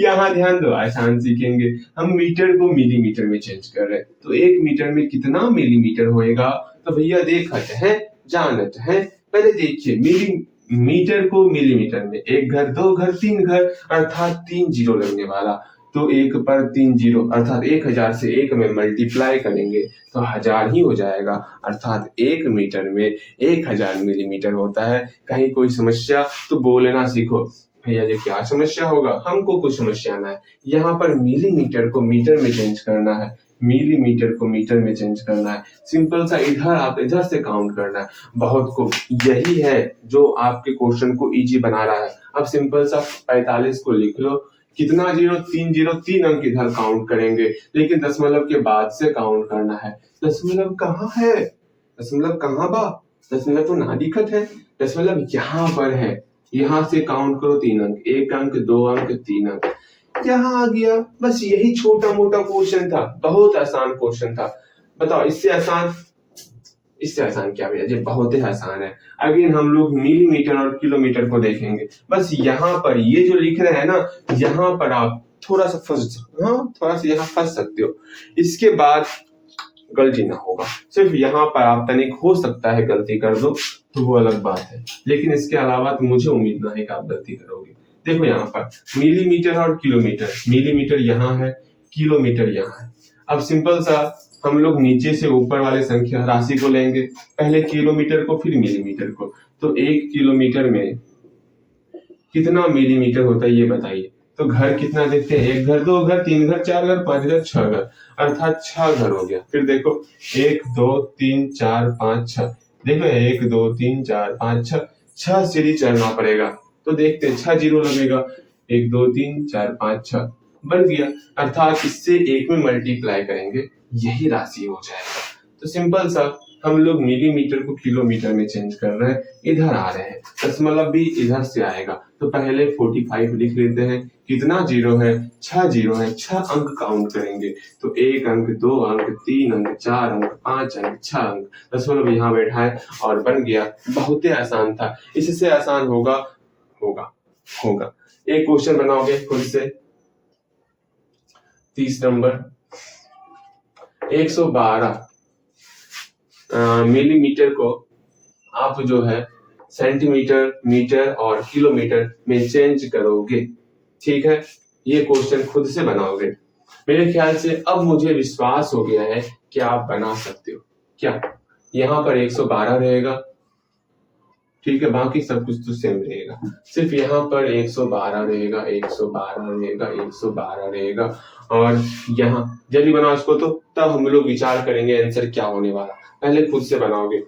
यहाँ ध्यान दो, आसान सीखेंगे। हम मीटर को मिलीमीटर में चेंज कर रहे हैं, तो 1 मीटर में कितना मिलीमीटर होएगा, तो भैया देखते हैं जानते हैं। पहले देखिए मीटर को मिलीमीटर में, 1 घर 2 घर 3 घर अर्थात 3 जीरो लगने वाला, तो 1 पर 3 जीरो अर्थात 1000 से 1 में मल्टीप्लाई करेंगे तो 1000 ही हो जाएगा, अर्थात 1 मीटर में 1000 मिलीमीटर होता है। कहीं कोई समस्या तो बोलना सीखो भैया जी क्या समस्या होगा, हमको कुछ समस्या ना है। यहाँ पर मिलीमीटर को मीटर में चेंज करना है, मिलीमीटर को मीटर में चेंज करना है। सिंपल सा इधर आप इधर से काउंट करना है, बहुत को यही है जो आपके क्वेश्चन को इजी बना रहा है। अब सिंपल सा 45 को लिख लो, कितना जीरो 3 जीरो, 3 अंक इधर काउंट करेंगे, लेकिन दशमलव के बाद से काउंट करना है। दशमलव कहाँ है, दशमलव कहाँ बा, दशमलव तो ना दिखत है, दशमलव यहाँ पर है। यहाँ से काउंट करो 3 अंक, 1 अंक 2 अंक 3 अंक, यहाँ आ गया। बस यही छोटा मोटा क्वेश्चन था, बहुत आसान क्वेश्चन था। बताओ इससे आसान क्या भैया जी, बहुत ही आसान है। अगेन हम लोग मिलीमीटर और किलोमीटर को देखेंगे। बस यहाँ पर ये जो लिख रहे हैं ना, यहाँ पर आप थोड़ा सा यहाँ फंस सकते हो। इसके बाद गलती ना होगा, सिर्फ यहाँ पर आप तनिक हो सकता है गलती कर दो तो वो अलग बात है, लेकिन इसके अलावा तो मुझे उम्मीद ना है कि आप गलती करोगे। देखो यहाँ पर मिलीमीटर और किलोमीटर, मिलीमीटर यहाँ है, किलोमीटर यहाँ है। अब सिंपल सा हम लोग नीचे से ऊपर वाले संख्या राशि को लेंगे, पहले किलोमीटर को फिर मिलीमीटर को। तो 1 किलोमीटर में कितना मिलीमीटर होता है ये बताइए। तो घर कितना देखते हैं, 1 घर 2 घर 3 घर 4 घर 5 घर 6 घर, अर्थात 6 घर हो गया। फिर देखो 1 2 3 4 5 6, देखो 1 2 3 4 5 6, 6 सीढ़ी चढ़ना पड़ेगा। तो देखते हैं 6 जीरो लगेगा, 1 2 3 4 5 6 बन गया, अर्थात इससे 1 में मल्टीप्लाई करेंगे यही राशि हो जाएगा। तो सिंपल सा हम लोग मिलीमीटर को किलोमीटर में चेंज कर रहे हैं, इधर आ रहे हैं, दशमलव भी इधर से आएगा। तो पहले 45 लिख लेते हैं, कितना जीरो है, 6 जीरो है, 6 अंक काउंट करेंगे। तो 1 अंक 2 अंक 3 अंक 4 अंक 5 अंक 6 अंक, दशमलव यहाँ बैठा है और बन गया। बहुत ही आसान था, इससे आसान होगा होगा होगा। एक क्वेश्चन बनाओगे खुद से, 30 नंबर, 112 मिलीमीटर को आप जो है सेंटीमीटर, मीटर और किलोमीटर में चेंज करोगे, ठीक है। ये क्वेश्चन खुद से बनाओगे। मेरे ख्याल से अब मुझे विश्वास हो गया है कि आप बना सकते हो। क्या यहाँ पर 112 रहेगा, ठीक है, बाकी सब कुछ तो सेम रहेगा, सिर्फ यहाँ पर 112 रहेगा, 112 रहेगा, 112 रहेगा। और यहाँ जल्दी बनाओ इसको, तो तब हम लोग विचार करेंगे आंसर क्या होने वाला। पहले खुद से बनाओगे।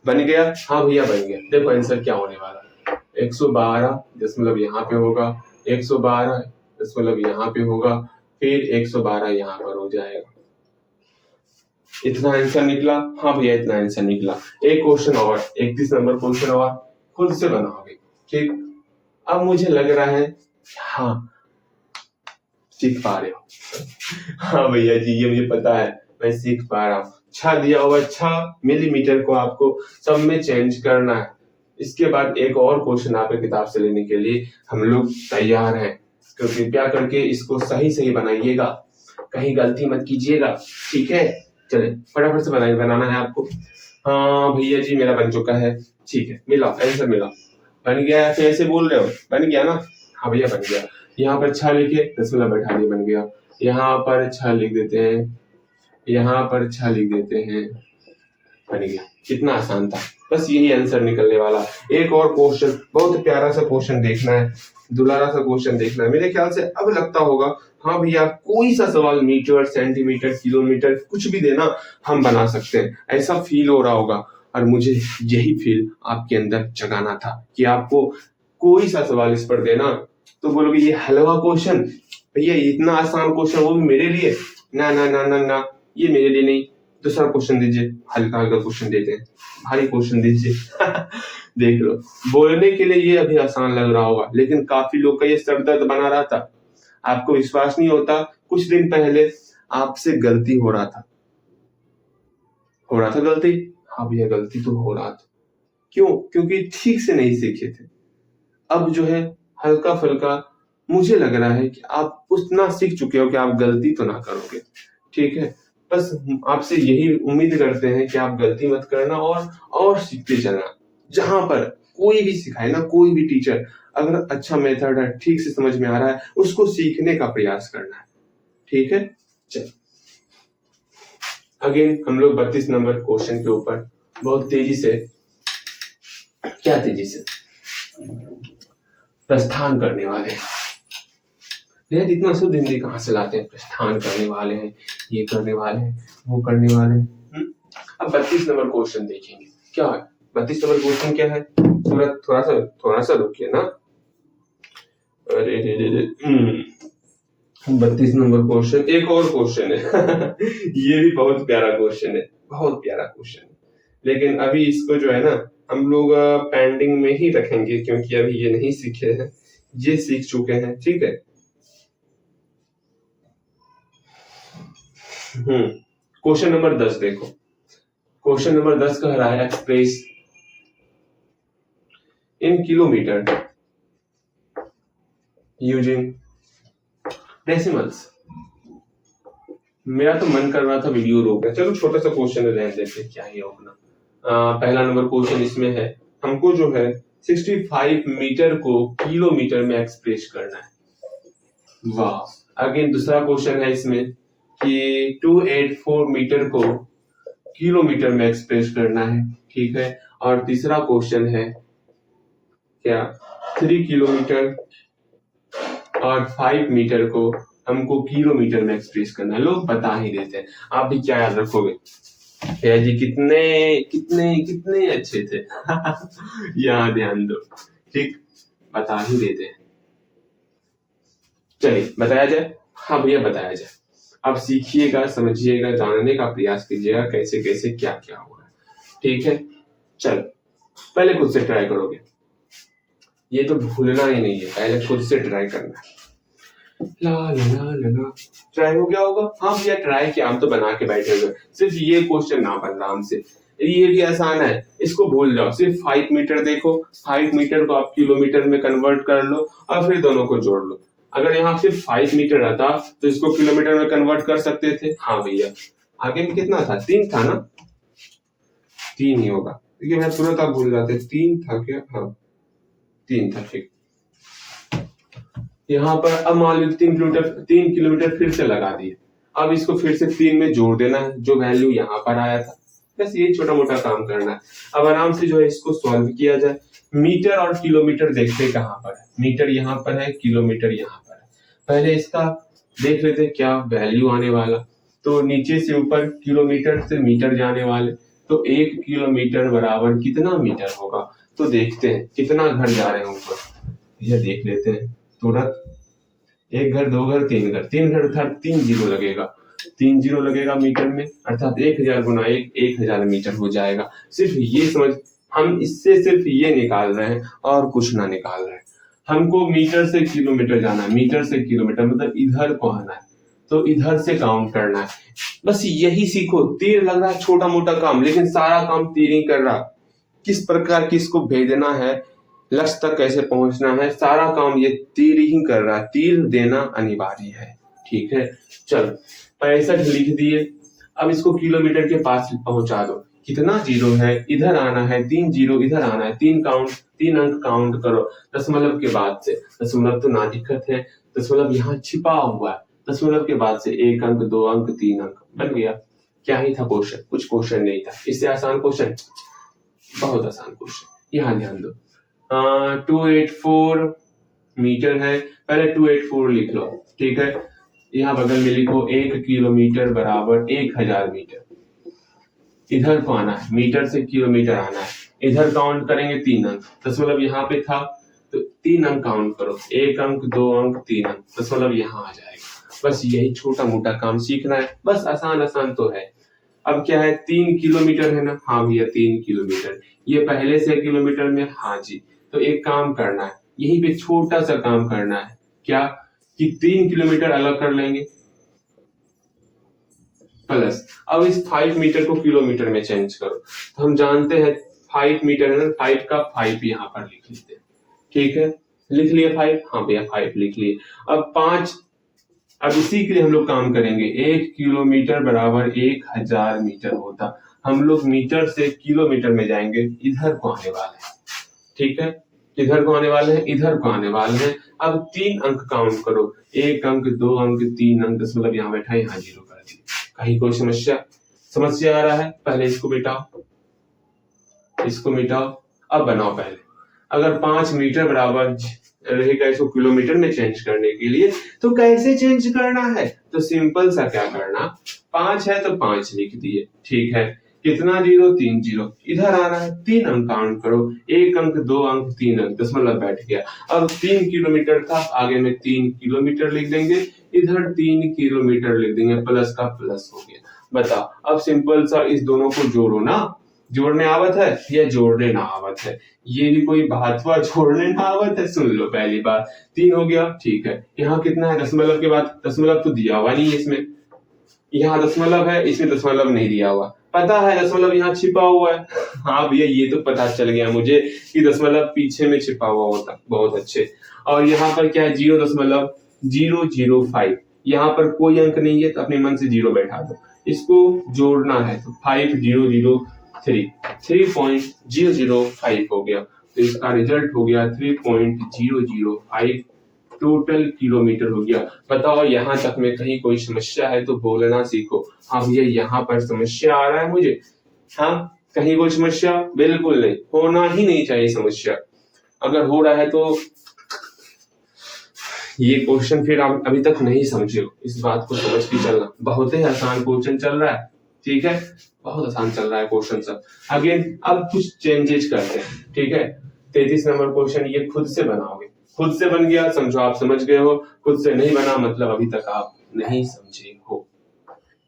बन गया, हाँ भैया बन गया। देखो आंसर क्या होने वाला, 112 दशमलव यहाँ पे होगा, 112 दशमलव यहाँ पे होगा, फिर 112 यहाँ पर हो जाएगा। इतना आंसर निकला, हाँ भैया इतना आंसर निकला। एक क्वेश्चन और, 31 नंबर क्वेश्चन और खुद से बनाओगे, ठीक। अब मुझे लग रहा है हाँ सीख पा रहे हो। हाँ भैया जी ये मुझे पता है, मैं सीख पा रहा हूँ। 6 दिया हुआ, 6 मिलीमीटर को आपको सब में चेंज करना है। इसके बाद एक और क्वेश्चन आपके किताब से लेने के लिए हम लोग तैयार हैं, तो कृपया करके इसको सही बनाइएगा, कहीं गलती मत कीजिएगा, ठीक है। चले फटाफट से बनाना है आपको। हाँ भैया जी मेरा बन चुका है, ठीक है, मिला आंसर मिला, बन गया है। ऐसे बोल रहे हो बन गया ना, हाँ भैया बन गया। यहाँ पर 6 लिखे, दशमलव बैठा दिए, बन गया। यहाँ पर 6 लिख देते हैं, यहाँ पर 6 लिख देते हैं, बन गया। कितना आसान था, बस यही आंसर निकलने वाला। एक और क्वेश्चन, बहुत प्यारा सा क्वेश्चन देखना है, दुलारा सा क्वेश्चन देखना है। मेरे ख्याल से अब लगता होगा हाँ भैया कोई सा सवाल मीटर, सेंटीमीटर, किलोमीटर कुछ भी देना हम बना सकते हैं, ऐसा फील हो रहा होगा। और मुझे यही फील आपके अंदर जगाना था कि आपको कोई सा सवाल इस पर देना तो बोलोगे ये हलवा क्वेश्चन, भैया इतना आसान क्वेश्चन वो भी मेरे लिए, ना ना ना ना ना ये मेरे लिए नहीं, दूसरा क्वेश्चन दीजिए, हल्का क्वेश्चन देते हैं, भारी क्वेश्चन दीजिए। देख लो, बोलने के लिए ये अभी आसान लग रहा होगा, लेकिन काफी लोग का ये सर दर्द बना रहा था। आपको विश्वास नहीं होता, कुछ दिन पहले आपसे गलती हो रहा था गलती, हाँ भैया गलती तो हो रहा था, क्यों? क्योंकि ठीक से नहीं सीखे थे। अब जो है हल्का फुल्का मुझे लग रहा है कि आप उतना सीख चुके हो कि आप गलती तो ना करोगे। ठीक है, बस आपसे यही उम्मीद करते हैं कि आप गलती मत करना और सीखते चलना। जहां पर कोई भी सिखाए ना, कोई भी टीचर, अगर अच्छा मेथड है, ठीक से समझ में आ रहा है, उसको सीखने का प्रयास करना है। ठीक है, चल अगेन हम लोग 32 नंबर क्वेश्चन के ऊपर बहुत तेजी से, क्या तेजी से प्रस्थान करने वाले हैं। यार इतना शुद्ध हिंदी कहाँ से लाते हैं? प्रस्थान करने वाले हैं, ये करने वाले हैं, वो करने वाले हैं। अब 32 नंबर क्वेश्चन देखेंगे। क्या है 32 नंबर क्वेश्चन? क्या है? थोड़ा सा रुकिए ना। अरे रे रे रे 32 नंबर क्वेश्चन, एक और क्वेश्चन है ये भी बहुत प्यारा क्वेश्चन है, बहुत प्यारा क्वेश्चन है, लेकिन अभी इसको जो है ना हम लोग पेंडिंग में ही रखेंगे, क्योंकि अभी ये नहीं सीखे हैं, ये सीख चुके हैं। ठीक है, क्वेश्चन नंबर 10 देखो। क्वेश्चन नंबर 10 कह रहा है express in kilometre using decimals. मेरा तो मन कर रहा था वीडियो रोक है, चलो छोटा सा क्वेश्चन रहने देते, क्या ही रोकना। पहला नंबर क्वेश्चन इसमें है, हमको जो है 65 मीटर को किलोमीटर में एक्सप्रेस करना है। वाह। अगेन दूसरा क्वेश्चन है इसमें कि 284 मीटर को किलोमीटर में एक्सप्रेस करना है। ठीक है, और तीसरा क्वेश्चन है क्या 3 किलोमीटर और 5 मीटर को हमको किलोमीटर में एक्सप्रेस करना है। लोग बता ही देते हैं, आप भी क्या याद रखोगे? भैया जी कितने कितने कितने अच्छे थे यहाँ ध्यान दो। ठीक, बता ही देते हैं। चलिए बताया जाए। हाँ भैया बताया जाए। अब सीखिएगा, समझिएगा, जानने का प्रयास कीजिएगा कैसे कैसे क्या क्या हो रहा है। ठीक है, चलो पहले खुद से ट्राई करोगे, ये तो भूलना ही नहीं है, पहले खुद से ट्राई करना है। ला ला ला ला ला। ट्राई हो गया होगा? हाँ भैया ट्राई किया, हम तो बना के बैठे हुए। सिर्फ ये क्वेश्चन ना बन रहा हमसे, ये भी आसान है, इसको भूल जाओ। सिर्फ 5 मीटर देखो, 5 मीटर को आप किलोमीटर में कन्वर्ट कर लो और फिर दोनों को जोड़ लो। अगर यहाँ सिर्फ 5 मीटर रहता तो इसको किलोमीटर में कन्वर्ट कर सकते थे। हाँ भैया, आगे में कितना था? 3 था ना? 3 ही होगा, क्योंकि मैं तुरंत आप भूल जाते। 3 था क्या? हाँ 3 था। ठीक, यहाँ पर अब मान लीजिए 3 किलोमीटर फिर से लगा दिए। अब इसको फिर से 3 में जोड़ देना है, जो वैल्यू यहाँ पर आया था। बस ये छोटा मोटा काम करना है। अब आराम से जो है इसको सॉल्व किया जाए। मीटर और किलोमीटर देखते कहाँ पर है? मीटर यहाँ पर है, किलोमीटर यहाँ पर है। पहले इसका देख लेते क्या वैल्यू आने वाला। तो नीचे से ऊपर किलोमीटर से मीटर जाने वाले, तो 1 किलोमीटर बराबर कितना मीटर होगा? तो देखते हैं कितना घर जा रहे हैं ऊपर, यह देख लेते हैं तुरंत। 1 घर, 2 घर, 3 घर, 3 घर अर्थात 3 जीरो लगेगा, 3 जीरो लगेगा मीटर में, अर्थात 1000 गुना 1 1000 मीटर हो जाएगा। सिर्फ ये समझ, हम इससे सिर्फ ये निकाल रहे हैं और कुछ ना निकाल रहे हैं। हमको मीटर से किलोमीटर जाना है, मीटर से किलोमीटर मतलब इधर को आना है, तो इधर से काउंट करना है। बस यही सीखो। तीर लग रहा है छोटा मोटा काम, लेकिन सारा काम तीर ही कर रहा। किस प्रकार किसको भेजना है, लक्ष्य तक कैसे पहुंचना है, सारा काम ये तीर ही कर रहा है। तीर देना अनिवार्य है। ठीक है, चलो 65 लिख दिए। अब इसको किलोमीटर के पास पहुंचा दो। कितना जीरो है? इधर आना है, 3 जीरो इधर आना है, 3 अंक काउंट करो दशमलव के बाद से। दशमलव तो ना दिक्कत है, दशमलव यहाँ छिपा हुआ है। दशमलव के बाद से 1 अंक, 2 अंक, 3 अंक बन गया। क्या ही था क्वेश्चन? कुछ क्वेश्चन नहीं था। इससे आसान क्वेश्चन, बहुत आसान क्वेश्चन। यहाँ ध्यान दो। 284 मीटर है, पहले 284 लिख लो। ठीक है, यहाँ बगल में लिखो 1 किलोमीटर बराबर 1000 मीटर। इधर को आना है, मीटर से किलोमीटर आना है। इधर काउंट करेंगे 3 अंक, दशमलव यहाँ पे था तो 3 अंक काउंट करो, 1 अंक, 2 अंक, 3 अंक, दशमलव यहाँ आ जाएगा। बस यही छोटा मोटा काम सीखना है, बस आसान आसान तो है। अब क्या है? 3 किलोमीटर है ना? हाँ भैया 3 किलोमीटर, ये पहले से किलोमीटर में। हाँ जी, तो एक काम करना है, यहीं पे छोटा सा काम करना है। क्या कि 3 किलोमीटर अलग कर लेंगे, प्लस अब इस 5 मीटर को किलोमीटर में चेंज करो। तो हम जानते हैं 5 मीटर है ना, 5 का 5 यहाँ पर लिख लेते हैं। ठीक है, लिख लिए 5, हाँ भैया 5 लिख लिए। अब 5, अब इसी के लिए हम लोग काम करेंगे। 1 किलोमीटर बराबर 1000 मीटर होता। हम लोग मीटर से किलोमीटर में जाएंगे, इधर को आने वाले हैं। ठीक है, इधर को आने वाले हैं, इधर को आने वाले हैं। अब 3 अंक काउंट करो, 1 अंक, 2 अंक, 3 अंक, दशमलव यहाँ बैठा, यहाँ 0 कर दिए। कहीं कोई समस्या आ रहा है? पहले इसको मिटाओ, इसको मिटाओ, अब बनाओ पहले। अगर 5 मीटर बराबर रहेगा, इसको किलोमीटर में चेंज करने के लिए तो कैसे चेंज करना है? तो सिंपल सा क्या करना, 5 है तो 5 लिख दिए। ठीक है, कितना 0? 3 0। इधर आ रहा है, 3 अंक काउंट करो, 1 अंक, 2 अंक, 3 अंक, दशमलव बैठ गया। अब 3 किलोमीटर था, आगे में 3 किलोमीटर लिख देंगे, इधर 3 किलोमीटर लिख देंगे, प्लस का प्लस हो गया। बताओ, अब सिंपल सा इस दोनों को जोड़ो ना, जोड़ने आवत है या जोड़ने ना आवत है? ये भी कोई बात हुआ, जोड़ने ना आवत है? सुन लो, पहली बात 3 हो गया। ठीक है, यहाँ कितना है? दशमलव के बाद दशमलव तो दिया हुआ नहीं है इसमें, यहाँ दशमलव है, इसमें दशमलव नहीं दिया हुआ। पता है दशमलव यहाँ छिपा हुआ है। हाँ भैया, ये तो पता चल गया मुझे कि दशमलव पीछे में छिपा हुआ होता। बहुत अच्छे। और यहाँ पर क्या है? 0.005। यहाँ पर कोई अंक नहीं है तो अपने मन से 0 बैठा दो। इसको जोड़ना है तो 5003, 3.005 हो गया। तो इसका रिजल्ट हो गया 3.005 टोटल किलोमीटर हो गया। बताओ, यहाँ तक में कहीं कोई समस्या है तो बोलना सीखो। हाँ भैया, यहाँ पर समस्या आ रहा है मुझे। हाँ, कहीं कोई समस्या? बिल्कुल नहीं, होना ही नहीं चाहिए समस्या। अगर हो रहा है तो ये क्वेश्चन फिर आप अभी तक नहीं समझे हो, इस बात को समझ के चलना। बहुत ही आसान क्वेश्चन चल रहा है। ठीक है, बहुत आसान चल रहा है क्वेश्चन सब। अगेन अब कुछ चेंजेस करते हैं। ठीक है, 33 नंबर क्वेश्चन ये खुद से बनाओगे। खुद से बन गया समझो आप समझ गए हो, खुद से नहीं बना मतलब अभी तक आप नहीं समझे हो।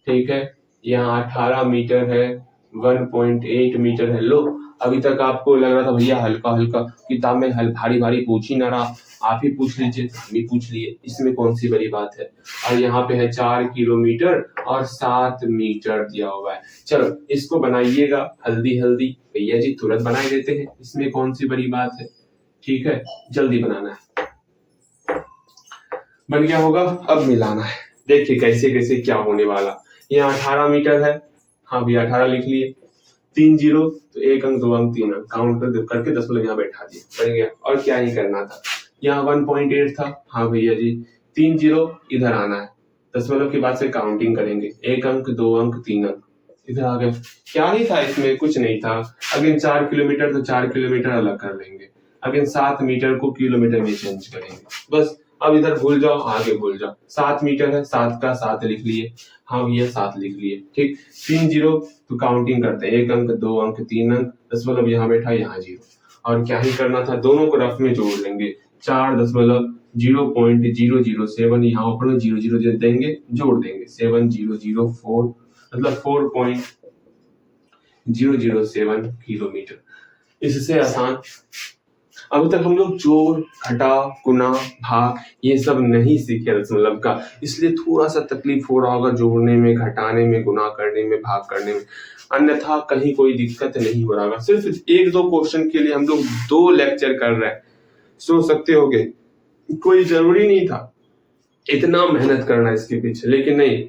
ठीक है, यहाँ 18 मीटर है, 1.8 मीटर है। लो, अभी तक आपको लग रहा था भैया हल्का हल्का, किताब में भारी भारी पूछ ही ना रहा, आप ही पूछ लीजिए, हम ही पूछ लिए, इसमें कौन सी बड़ी बात है। और यहाँ पे है 4 किलोमीटर और 7 मीटर दिया हुआ है। चलो इसको बनाइएगा हल्दी हल्दी, भैया जी तुरंत बना देते हैं, इसमें कौन सी बड़ी बात है। ठीक है, जल्दी बनाना है। बन गया होगा, अब मिलाना है। देखिए कैसे कैसे क्या होने वाला। यहाँ 18 मीटर है, हाँ भैया 18 लिख लिए। 3 0 तो 1 अंक, 2 अंक, 3 अंक काउंट करके दशमलव यहाँ बैठा दिए, बन गया। और क्या ही करना था। यहाँ 1.8 था, हाँ भैया जी 3 0 इधर आना है, दशमलव के बाद से काउंटिंग करेंगे, 1 अंक, 2 अंक, 3 अंक, इधर आ गए। क्या ही था इसमें? कुछ नहीं था। अगेन 4 किलोमीटर तो 4 किलोमीटर अलग कर लेंगे। अगेन 7 मीटर को किलोमीटर में चेंज करेंगे, बस। अब इधर भूल जाओ, आगे भूल जाओ। 7 मीटर है, 7 का 7 लिख लिए, हाँ भैया 7 लिख लिए। ठीक, 3 0 तो काउंटिंग करते हैं, 1 अंक, 2 अंक, 3 अंक, दशमलव यहाँ बैठा, यहाँ 0। और क्या ही करना था, दोनों को रफ में जोड़ लेंगे। 4.007 यहाँ ऊपर में 0 देंगे, जोड़ देंगे 7004, मतलब 4.007 किलोमीटर। इससे आसान। अभी तक हम लोग जोड़, घटा, गुना, भाग ये सब नहीं सीखे दशमलव का, इसलिए थोड़ा सा तकलीफ हो रहा होगा जोड़ने में, घटाने में, गुना करने में, भाग करने में। अन्यथा कहीं कोई दिक्कत नहीं हो रहा होगा। सिर्फ 1-2 क्वेश्चन के लिए हम लोग 2 लेक्चर कर रहे हैं। सोच सकते होगे कोई जरूरी नहीं था इतना मेहनत करना इसके पीछे, लेकिन नहीं,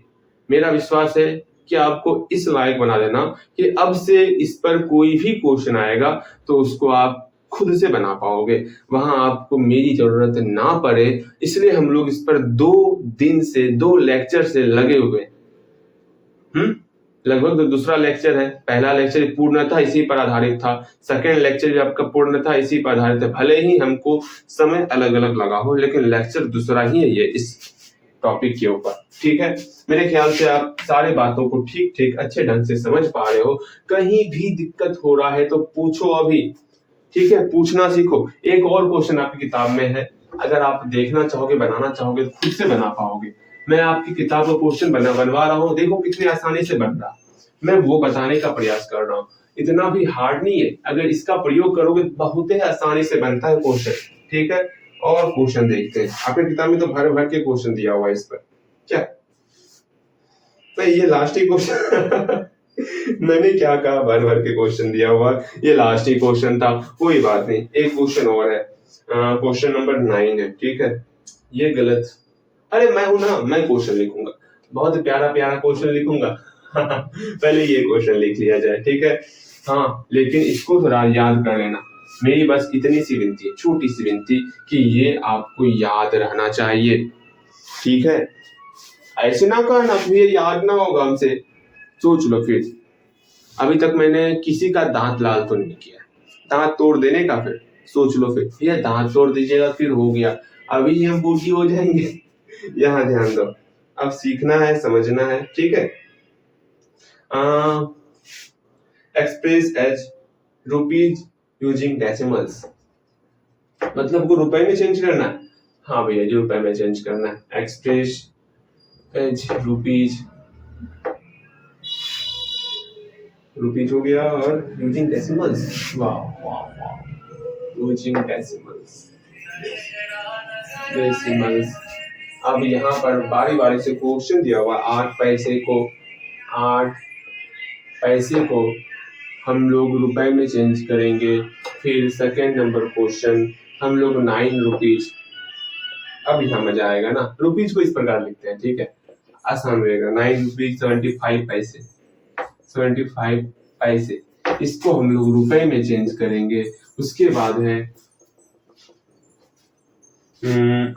मेरा विश्वास है कि आपको इस लायक बना देना कि अब से इस पर कोई भी क्वेश्चन आएगा तो उसको आप खुद से बना पाओगे, वहां आपको मेरी जरूरत ना पड़े। इसलिए हम लोग इस पर 2 दिन से 2 लेक्चर से लगे हुए। लगभग तो दूसरा लेक्चर है, पहला लेक्चर पूर्णतः इसी पर आधारित था, सेकेंड लेक्चर भी आपका पूर्णतः इसी पर आधारित है। भले ही हमको समय अलग अलग लगा हो, लेकिन लेक्चर दूसरा ही है ये इस टॉपिक के ऊपर। ठीक है, मेरे ख्याल से आप सारे बातों को ठीक ठीक अच्छे ढंग से समझ पा रहे हो। कहीं भी दिक्कत हो रहा है तो पूछो अभी। ठीक है, पूछना सीखो। एक और क्वेश्चन आपकी किताब में है, अगर आप देखना चाहोगे, बनाना चाहोगे तो खुद से बना पाओगे। मैं आपकी किताब में क्वेश्चन बनवा रहा हूँ, देखो कितनी आसानी से बन रहा, मैं वो बताने का प्रयास कर रहा हूँ। इतना भी हार्ड नहीं है, अगर इसका प्रयोग करोगे बहुत ही आसानी से बनता है क्वेश्चन। ठीक है, और क्वेश्चन देखते हैं। आपकी किताब में तो भर भर के क्वेश्चन दिया हुआ है इस पर। क्या नहीं, ये लास्ट ही क्वेश्चन मैंने क्या कहा, भर भर के क्वेश्चन दिया हुआ, ये लास्ट ही क्वेश्चन था, कोई बात नहीं, एक क्वेश्चन और है, क्वेश्चन नंबर 9 है, ठीक है। ये गलत, अरे मैं हूं ना, मैं क्वेश्चन लिखूंगा, बहुत प्यारा प्यारा क्वेश्चन लिखूंगा। पहले ये क्वेश्चन लिख लिया जाए, ठीक है। हाँ, लेकिन इसको थोड़ा याद कर लेना, मेरी बस इतनी सी विनती है, छोटी सी विनती, कि ये आपको याद रहना चाहिए, ठीक है। ऐसे ना कहना फिर ये याद ना होगा हमसे। सोच लो फिर, अभी तक मैंने किसी का दांत लाल तो नहीं किया, दांत तोड़ देने का, फिर सोच लो, फिर ये दांत तोड़ दीजिएगा फिर हो गया, अभी हम बूढ़ी हो जाएंगे। यहाँ ध्यान दो, अब सीखना है, समझना है, ठीक है। Express as rupees using decimals, मतलब को रुपए में चेंज करना है। हाँ भैया जी, रुपए में चेंज करना है। एक्सप्रेस एज रुपीज, रुपीज हो गया, और यूजिंग डेसिमल्स, वाह वाह वाह, यूजिंग डेसिमल्स, डेसिमल्स। अब यहाँ पर बारी बारी से क्वेश्चन दिया हुआ, 8 पैसे को हम लोग रुपए में चेंज करेंगे। फिर सेकेंड नंबर क्वेश्चन, हम लोग 9 रुपीज, अब यहाँ मजा आएगा ना, रुपीज को इस प्रकार लिखते हैं, ठीक है, आसान रहेगा। 9 रुपीज 75 पैसे, 75 पैसे, इसको हम लोग रुपए में चेंज करेंगे। उसके बाद है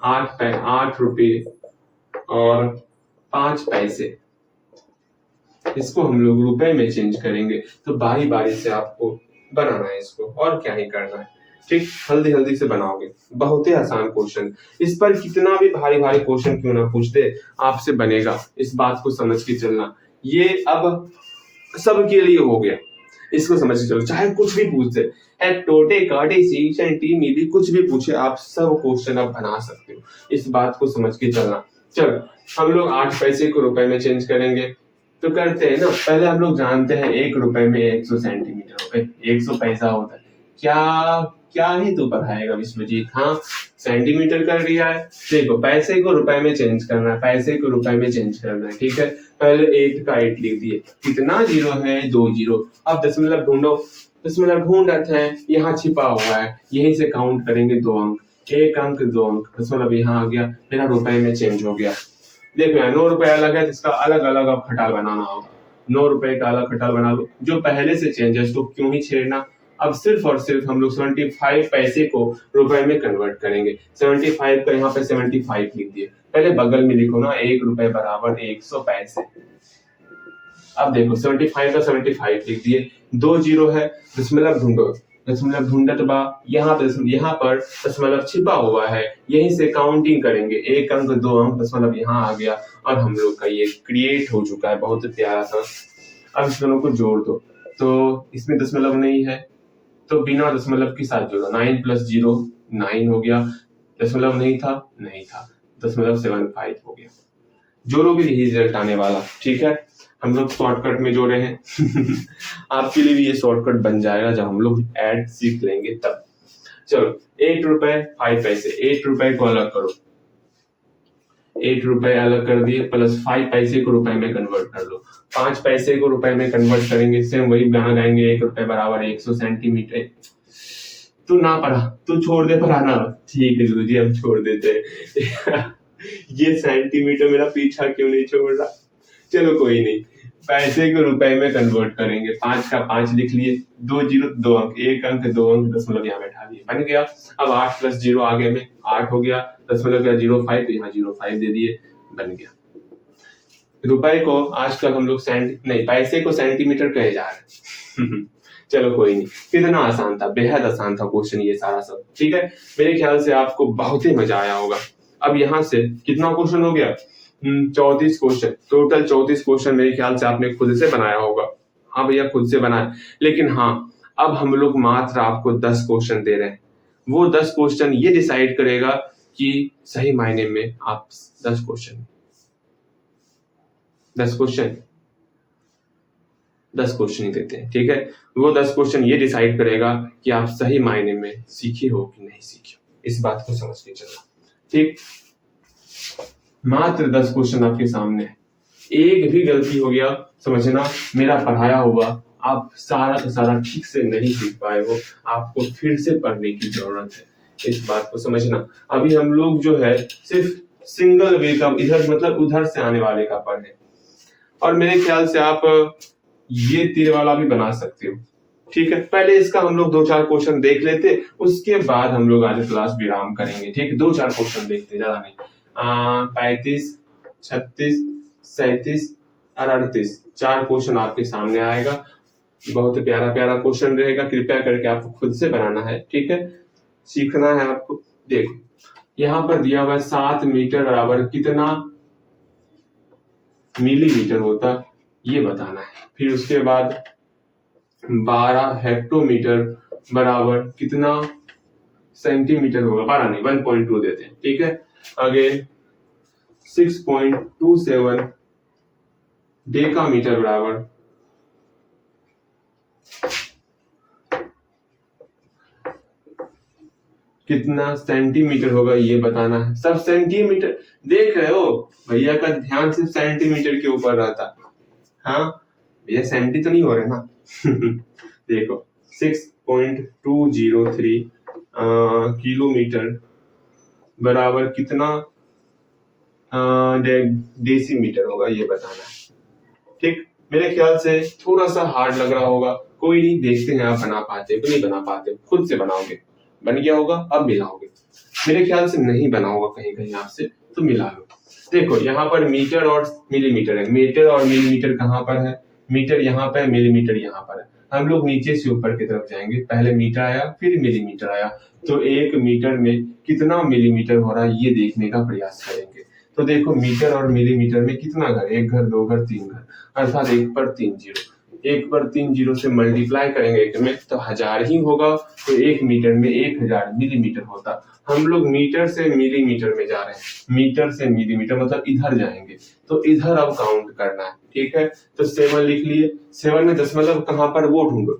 8 रुपये और 5 पैसे, इसको हम लोग रुपए में चेंज करेंगे। तो बारी बारी से आपको बनाना है इसको, और क्या ही करना है, ठीक, हल्दी हल्दी से बनाओगे, बहुत ही आसान क्वेश्चन। इस पर कितना भी भारी भारी क्वेश्चन क्यों ना पूछते, आपसे बनेगा, इस बात को समझ के चलना। ये अब सबके लिए हो गया, इसको समझ के चलो, चाहे कुछ भी पूछ दे, टोटे काटे सी सेंटी मिली, कुछ भी पूछे, आप सब क्वेश्चन आप बना सकते हो, इस बात को समझ के चलना। चलो, हम लोग 8 पैसे को रुपए में चेंज करेंगे, तो करते हैं ना, पहले हम लोग जानते हैं 1 रुपए में 100 सेंटीमीटर होता है, 100 पैसा होता है। क्या क्या ही तो पढ़ाएगा विश्वजीत, हाँ सेंटीमीटर कर दिया है। देखो, पैसे को रुपए में चेंज करना है, पैसे को रुपए में चेंज करना है, ठीक है। पहले 8 का 8 लिख दिए, कितना जीरो है, 2 जीरो। अब दशमलव ढूंढो, दशमलव ढूंढ रहे हैं, यहाँ छिपा हुआ है, यहीं से काउंट करेंगे 2 अंक, 1 अंक 2 अंक, दशमलव यहाँ आ गया, मेरा रुपए में चेंज हो गया। देखो यार, 9 रुपए अलग है, इसका अलग अलग अब खटाल बनाना होगा, 9 रुपए का अलग खटाल बना लो, जो पहले से चेंज है उसको क्यों ही छेड़ना। अब सिर्फ और सिर्फ हम लोग 75 पैसे को रुपए में कन्वर्ट करेंगे। 75 का यहाँ पे 75 लिख दिए, पहले बगल में लिखो ना, 1 रुपए बराबर 100 पैसे। अब देखो 75 का 75 लिख दिए, 2 जीरो है, दशमलव ढूंढो, दशमलव ढूंढत बा, यहाँ पर दशमलव छिपा हुआ है, यहीं से काउंटिंग करेंगे, 1 अंक 2 अंक, दशमलव यहाँ आ गया, और हम लोग का ये क्रिएट हो चुका है, बहुत प्यारा सा। अब इस दोनों को जोड़ दो, तो इसमें दशमलव नहीं है, तो बिना दशमलव के साथ जोड़ो, 9 प्लस 0 9 हो गया, दशमलव नहीं था, दशमलव 75 हो गया। जोड़ोगे यही रिजल्ट आने वाला, ठीक है। हम लोग शॉर्टकट में जोड़े हैं। आपके लिए भी ये शॉर्टकट बन जाएगा जब हम लोग ऐड सीख लेंगे तब। चलो, 8 रुपए 5 पैसे, 8 रुपए को अलग करो, 8 रुपए अलग कर दिए, प्लस 5 पैसे को रुपए में कन्वर्ट कर लो, 5 पैसे को रुपए में कन्वर्ट करेंगे, सेम वही गाना गाएंगे, 1 रुपए बराबर 100 सेंटीमीटर। तू ना पढ़ा, तू छोड़ दे पढ़ाना, ठीक है गुरुजी हम छोड़ देते हैं। ये सेंटीमीटर मेरा पीछा क्यों नहीं छोड़ रहा, चलो कोई नहीं, पैसे को रुपए में कन्वर्ट करेंगे, 5 का 5 लिख लिए, 2 जीरो 2 अंक, 1 अंक 2 अंक, दशमलव यहाँ बैठा दिए, बन गया। अब 8 प्लस 0 आगे में 8 हो गया, दशमलव का 05, तो यहाँ 05 दे दिए, बन गया। रुपए को आजकल हम लोग पैसे को सेंटीमीटर कहे जा रहे। चलो कोई नहीं, कितना आसान था, बेहद आसान था क्वेश्चन ये सारा सब, ठीक है। मेरे ख्याल से आपको बहुत ही मजा आया होगा। अब यहाँ से कितना क्वेश्चन हो गया, 34 क्वेश्चन, टोटल 34 क्वेश्चन मेरे ख्याल से आपने खुद से बनाया होगा। हाँ भैया खुद से बनाया, लेकिन हाँ, अब हम लोग मात्र आपको 10 क्वेश्चन दे रहे हैं, वो 10 क्वेश्चन ये डिसाइड करेगा कि सही मायने में आप 10 क्वेश्चन 10 क्वेश्चन ही देते हैं, ठीक है। वो 10 क्वेश्चन ये डिसाइड करेगा कि आप सही मायने में सीखे हो कि नहीं सीखे हो, इस बात को समझ के चलना, ठीक। मात्र 10 क्वेश्चन आपके सामने है, एक भी गलती हो गया समझना मेरा पढ़ाया हुआ आप सारा का सारा ठीक से नहीं सीख पाए हो, आपको फिर से पढ़ने की जरूरत है, इस बात को समझना। अभी हम लोग जो है सिर्फ सिंगल वे का इधर मतलब उधर से आने वाले का पढ़े, और मेरे ख्याल से आप ये तीर वाला भी बना सकते हो। ठीक है, पहले इसका हम लोग 2-4 क्वेश्चन देख लेते, उसके बाद हम लोग आज क्लास विराम करेंगे। ठीक है, 2-4 क्वेश्चन देखते, ज्यादा नहीं। 35, 36, 37 और 38 4 क्वेश्चन आपके सामने आएगा। बहुत प्यारा प्यारा क्वेश्चन रहेगा, कृपया करके आपको खुद से बनाना है। ठीक है, सीखना है आपको। देखो यहाँ पर दिया हुआ है 7 मीटर बराबर कितना मिलीमीटर होता, ये बताना है। फिर उसके बाद 12 हेक्टोमीटर बराबर कितना सेंटीमीटर होगा, 12 नहीं 1.2 देते हैं। ठीक है, अगेन 6.27 डेकामीटर बराबर कितना सेंटीमीटर होगा, ये बताना है। सब सेंटीमीटर देख रहे हो, भैया का ध्यान सिर्फ सेंटीमीटर के ऊपर रहता। हाँ भैया सेंटी तो नहीं हो रहे ना देखो 6.203 किलोमीटर बराबर कितना डेसीमीटर होगा, ये बताना है। ठीक, मेरे ख्याल से थोड़ा सा हार्ड लग रहा होगा, कोई नहीं, देखते हैं आप बना पाते हो कि नहीं बना पाते, खुद से बनाओगे। बन गया होगा, अब मिलाओगे। मेरे ख्याल से नहीं बना होगा कहीं कहीं आपसे, तो मिला लो। देखो यहाँ पर मीटर और मिलीमीटर है, मीटर और मिलीमीटर कहाँ पर है, मीटर यहाँ पर है, मिलीमीटर यहाँ पर है। हम लोग नीचे से ऊपर की तरफ जाएंगे, पहले मीटर आया फिर मिलीमीटर आया, तो 1 मीटर में कितना मिलीमीटर हो रहा है ये देखने का प्रयास करेंगे। तो देखो मीटर और मिलीमीटर में कितना घर, 1 घर 2 घर 3 घर, अर्थात 1 पर 3 जीरो, 1 पर 3 जीरो से मल्टीप्लाई करेंगे 1 में तो 1000 ही होगा, तो 1 मीटर में 1000 मिलीमीटर होता। हम लोग मीटर से मिलीमीटर में जा रहे हैं, मीटर से मिलीमीटर मतलब इधर जाएंगे, तो इधर अब काउंट करना है। ठीक है, तो 7 लिख लिए, 7 में दशमलव कहाँ पर वो ढूंढो,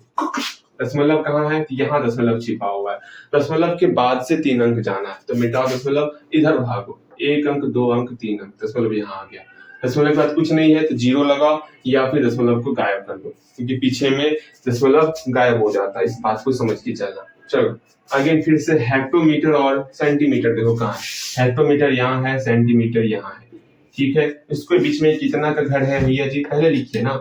दशमलव कहाँ है, यहाँ दशमलव छिपा हुआ है, दशमलव के बाद से 3 अंक जाना है, तो मिटाओ दशमलव, इधर भागो, 1 अंक 2 अंक 3 अंक, दशमलव यहाँ आ गया। दशमलव के बाद कुछ नहीं है तो 0 लगाओ, या फिर दशमलव को गायब कर दो, क्योंकि पीछे में दशमलव गायब हो जाता है, इस बात को समझ के चलना। चलो अगेन फिर से हेक्टोमीटर और सेंटीमीटर देखो कहाँ है, हेक्टोमीटर यहाँ है, सेंटीमीटर यहाँ है। ठीक है, इसके बीच में कितना का घर है भैया जी, पहले लिखिए ना,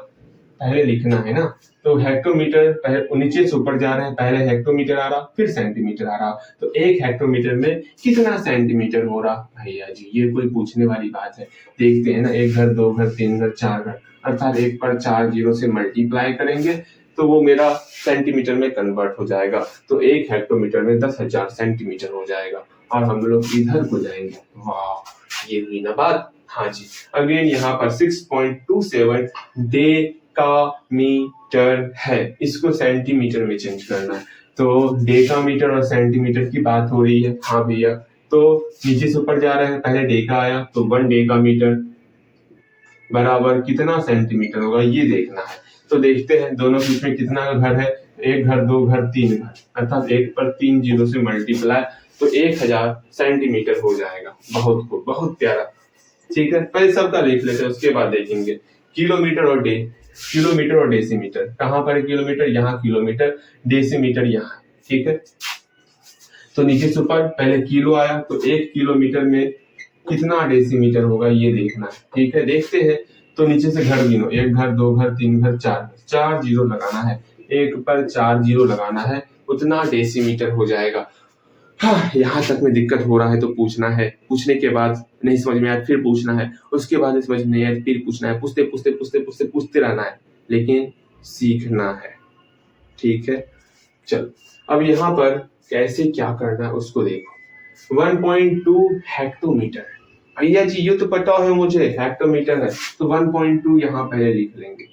पहले लिखना है ना। तो हेक्टोमीटर पहले नीचे से ऊपर जा रहे हैं, पहले हेक्टोमीटर आ रहा फिर सेंटीमीटर आ रहा, तो 1 हेक्टोमीटर में कितना सेंटीमीटर हो रहा भैया जी, ये कोई पूछने वाली बात है। देखते हैं ना, 1 घर 2 घर 3 घर 4 घर, अर्थात 1 पर 4 जीरो से मल्टीप्लाई करेंगे तो वो मेरा सेंटीमीटर में कन्वर्ट हो जाएगा, तो 1 हेक्टोमीटर में 10,000 सेंटीमीटर हो जाएगा। और हम लोग इधर को जाएंगे, वाह ये हुई ना बात। हाँ जी, अगेन यहाँ पर 6.27 डेकामीटर है, इसको सेंटीमीटर में चेंज करना है, तो डेकामीटर और सेंटीमीटर की बात हो रही है। हाँ भैया, तो नीचे से ऊपर जा रहे हैं, पहले डेका आया तो 1 डेकामीटर बराबर कितना सेंटीमीटर होगा ये देखना है। तो देखते हैं दोनों के बीच में कितना का घर है, 1 घर 2 घर 3 घर, अर्थात 1 पर 3 जीरो से मल्टीप्लाई, तो 1000 सेंटीमीटर हो जाएगा। बहुत खूब, बहुत प्यारा। ठीक है, पहले सबका लिख लेते हैं, उसके बाद देखेंगे किलोमीटर और डेसीमीटर। कहाँ पर है किलोमीटर, यहाँ किलोमीटर, डेसीमीटर यहाँ है। ठीक है, तो नीचे से ऊपर पहले किलो आया तो 1 किलोमीटर में कितना डेसीमीटर होगा ये देखना है। ठीक है, देखते हैं, तो नीचे से घर गिनो, 1 घर 2 घर 3 घर 4 जीरो लगाना है, 1 पर 4 जीरो लगाना है, उतना डेसीमीटर हो जाएगा। हाँ, यहाँ तक में दिक्कत हो रहा है तो पूछना है, पूछने के बाद नहीं समझ में आया फिर पूछना है, उसके बाद समझ नहीं आया फिर पूछना है, पूछते रहना है, लेकिन सीखना है। ठीक है, चल अब यहाँ पर कैसे क्या करना है उसको देखो। 1.2 हेक्टोमीटर, भैया जी ये तो पता है मुझे, हेक्टोमीटर है तो 1.2 यहाँ पहले लिख लेंगे।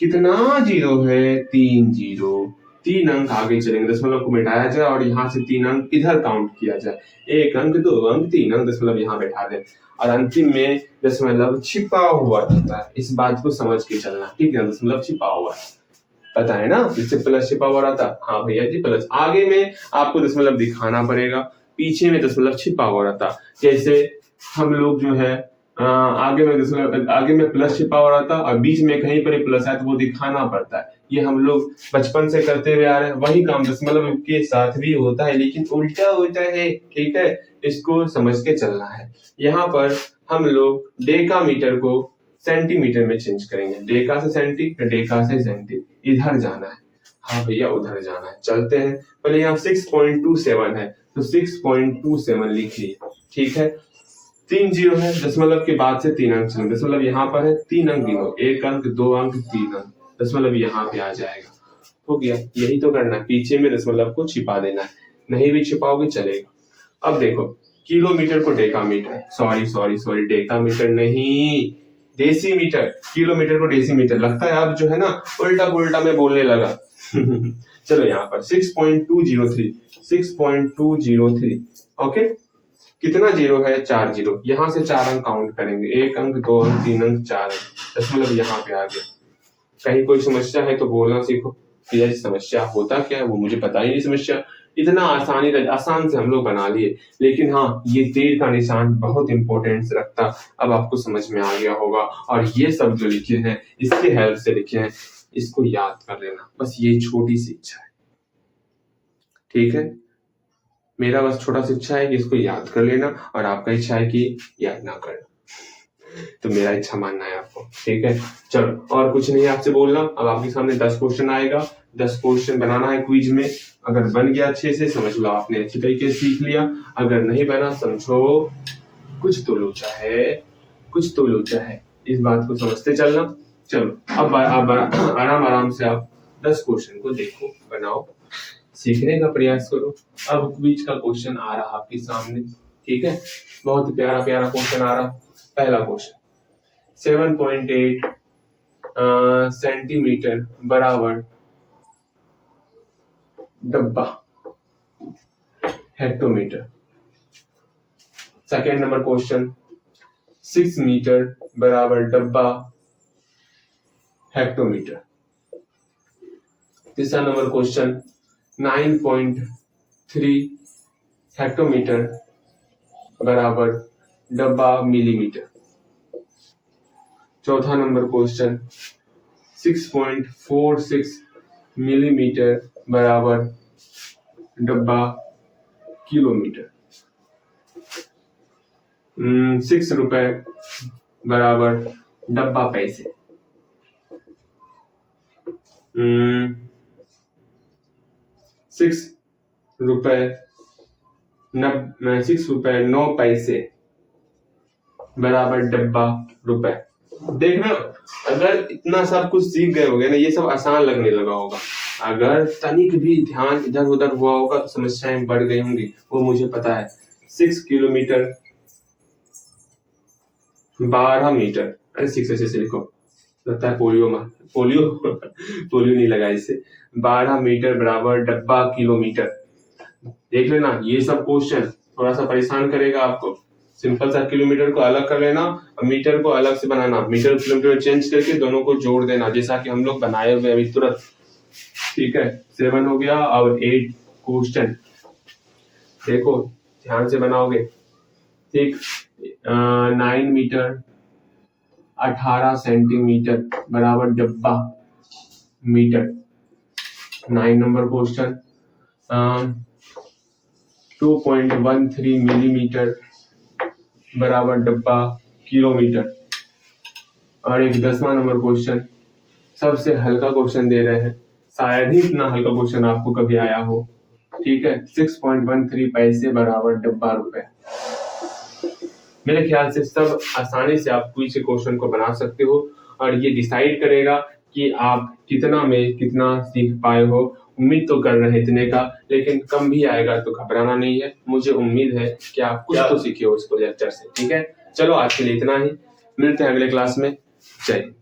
कितना जीरो है, 3 जीरो, 3 अंक आगे चलेंगे, दशमलव को मिटाया जाए और यहाँ से 3 अंक इधर काउंट किया जाए, 1 अंक 2 अंक 3 अंक, दशमलव यहाँ बैठा दे और अंतिम में दशमलव छिपा हुआ रहता है, इस बात को समझ के चलना। ठीक है, दशमलव छिपा हुआ है, पता है ना, जिससे प्लस छिपा हुआ रहता। हाँ भैया जी प्लस, आगे में आपको दशमलव दिखाना पड़ेगा, पीछे में दशमलव छिपा हुआ रहता। जैसे हम लोग जो है आगे में प्लस छिपा हो रहा था और बीच में कहीं पर प्लस है तो वो दिखाना पड़ता है। ये हम लोग बचपन से करते हुए आ रहे हैं। वही काम दशमलव के साथ भी होता है लेकिन उल्टा होता है, ठीक है, इसको समझ के चलना है। यहाँ पर हम लोग डेकामीटर को सेंटीमीटर में चेंज करेंगे। डेका से सेंटी, डेका से सेंटी, इधर जाना है। हाँ भैया उधर जाना है, चलते हैं। पहले यहाँ 6.27 है तो 6.27 लिखिए, ठीक है। 3 जीरो है, दशमलव के बाद से 3 अंक चलेंगे। दशमलव यहाँ पर है, 3 अंक गिनो, 1 अंक, 2 अंक, 3 अंक, दशमलव यहाँ पे आ जाएगा। हो गया, यही तो करना है, पीछे में दशमलव को छिपा देना है। नहीं भी छिपाओगे चलेगा। अब देखो, किलोमीटर को डेकामीटर, सॉरी डेकामीटर नहीं, डेसीमीटर, किलोमीटर को डेसीमीटर। लगता है अब जो है ना उल्टा पुल्टा में बोलने लगा। चलो यहाँ पर 6.203 ओके। कितना जीरो है? 4 जीरो। यहाँ से 4 अंक काउंट करेंगे, 1 अंक, 2 अंक, 3 अंक, 4 अंक, दशमलव यहाँ पे आ गया। कहीं कोई समस्या है तो बोलना सीखो कि यार समस्या होता क्या है, वो मुझे पता ही नहीं। समस्या इतना आसान से हम लोग बना लिए, लेकिन हाँ ये तीर का निशान बहुत इंपॉर्टेंस रखता। अब आपको समझ में आ गया होगा। और ये सब जो लिखे हैं इसके हेल्प से लिखे हैं, इसको याद कर लेना, बस ये छोटी सी इच्छा है, ठीक है। मेरा बस छोटा सा इच्छा है कि इसको याद कर लेना और आपका इच्छा है कि याद ना करना। तो मेरा इच्छा मानना है आपको, ठीक है। चलो और कुछ नहीं आपसे बोलना। अब आपके सामने 10 क्वेश्चन आएगा, 10 क्वेश्चन बनाना है क्विज में। अगर बन गया अच्छे से समझ लो आपने अच्छे तरीके से सीख लिया, अगर नहीं बना समझो कुछ तो लोचा है, इस बात को समझते चलना। चलो अब आराम आराम से आप 10 क्वेश्चन को देखो, बनाओ, सीखने का प्रयास करो। अब क्विज का क्वेश्चन आ रहा आपके सामने, ठीक है। बहुत ही प्यारा क्वेश्चन आ रहा। पहला क्वेश्चन, 7.8 सेंटीमीटर बराबर डब्बा, hectometre. Second number question, 6 metre बराबर डब्बा, हेक्टोमीटर। तीसरा नंबर क्वेश्चन, 9.3 हेक्टोमीटर बराबर डब्बा मिलीमीटर। चौथा नंबर क्वेश्चन, 6.46 मिलीमीटर बराबर डब्बा किलोमीटर। 6 रुपए बराबर डब्बा पैसे। 6 रुपए 9 पैसे बराबर डब्बा रुपए। देख रहे हो, अगर इतना सब कुछ सीख गए होगे ना, ये सब आसान लगने लगा होगा। अगर तनिक भी ध्यान इधर उधर हुआ होगा तो समस्याएं बढ़ गई होंगी, वो मुझे पता है। 6 किलोमीटर 12 मीटर, अरे 6 ऐसे से लिखो, लगता है पोलियो नहीं लगा इससे। 12 मीटर बराबर डब्बा किलोमीटर। देख लेना, ये सब क्वेश्चन थोड़ा सा परेशान करेगा आपको। सिंपल सा किलोमीटर को अलग कर लेना और मीटर को अलग से बनाना, मीटर किलोमीटर चेंज करके दोनों को जोड़ देना, जैसा कि हम लोग बनाए हुए अभी तुरंत, ठीक है। 7 हो गया और 8 क्वेश्चन देखो ध्यान से बनाओगे, ठीक। 9 मीटर 18 सेंटीमीटर बराबर डब्बा मीटर। 9 नंबर क्वेश्चन, 2.13 मिलीमीटर बराबर डब्बा किलोमीटर। और एक 10वां नंबर क्वेश्चन, सबसे हल्का क्वेश्चन दे रहे हैं, शायद ही इतना हल्का क्वेश्चन आपको कभी आया हो, ठीक है। 6.13 पैसे बराबर डब्बा रुपए। मेरे ख्याल से सब आसानी से आप क्विज के क्वेश्चन को बना सकते हो और ये डिसाइड करेगा कि आप कितना में कितना सीख पाए हो। उम्मीद तो कर रहे हैं इतने का, लेकिन कम भी आएगा तो घबराना नहीं है। मुझे उम्मीद है कि आप कुछ तो सीखे हो इस प्रोजेक्टर से, ठीक है। चलो आज के लिए इतना ही, मिलते हैं अगले क्लास में। जय हिंद।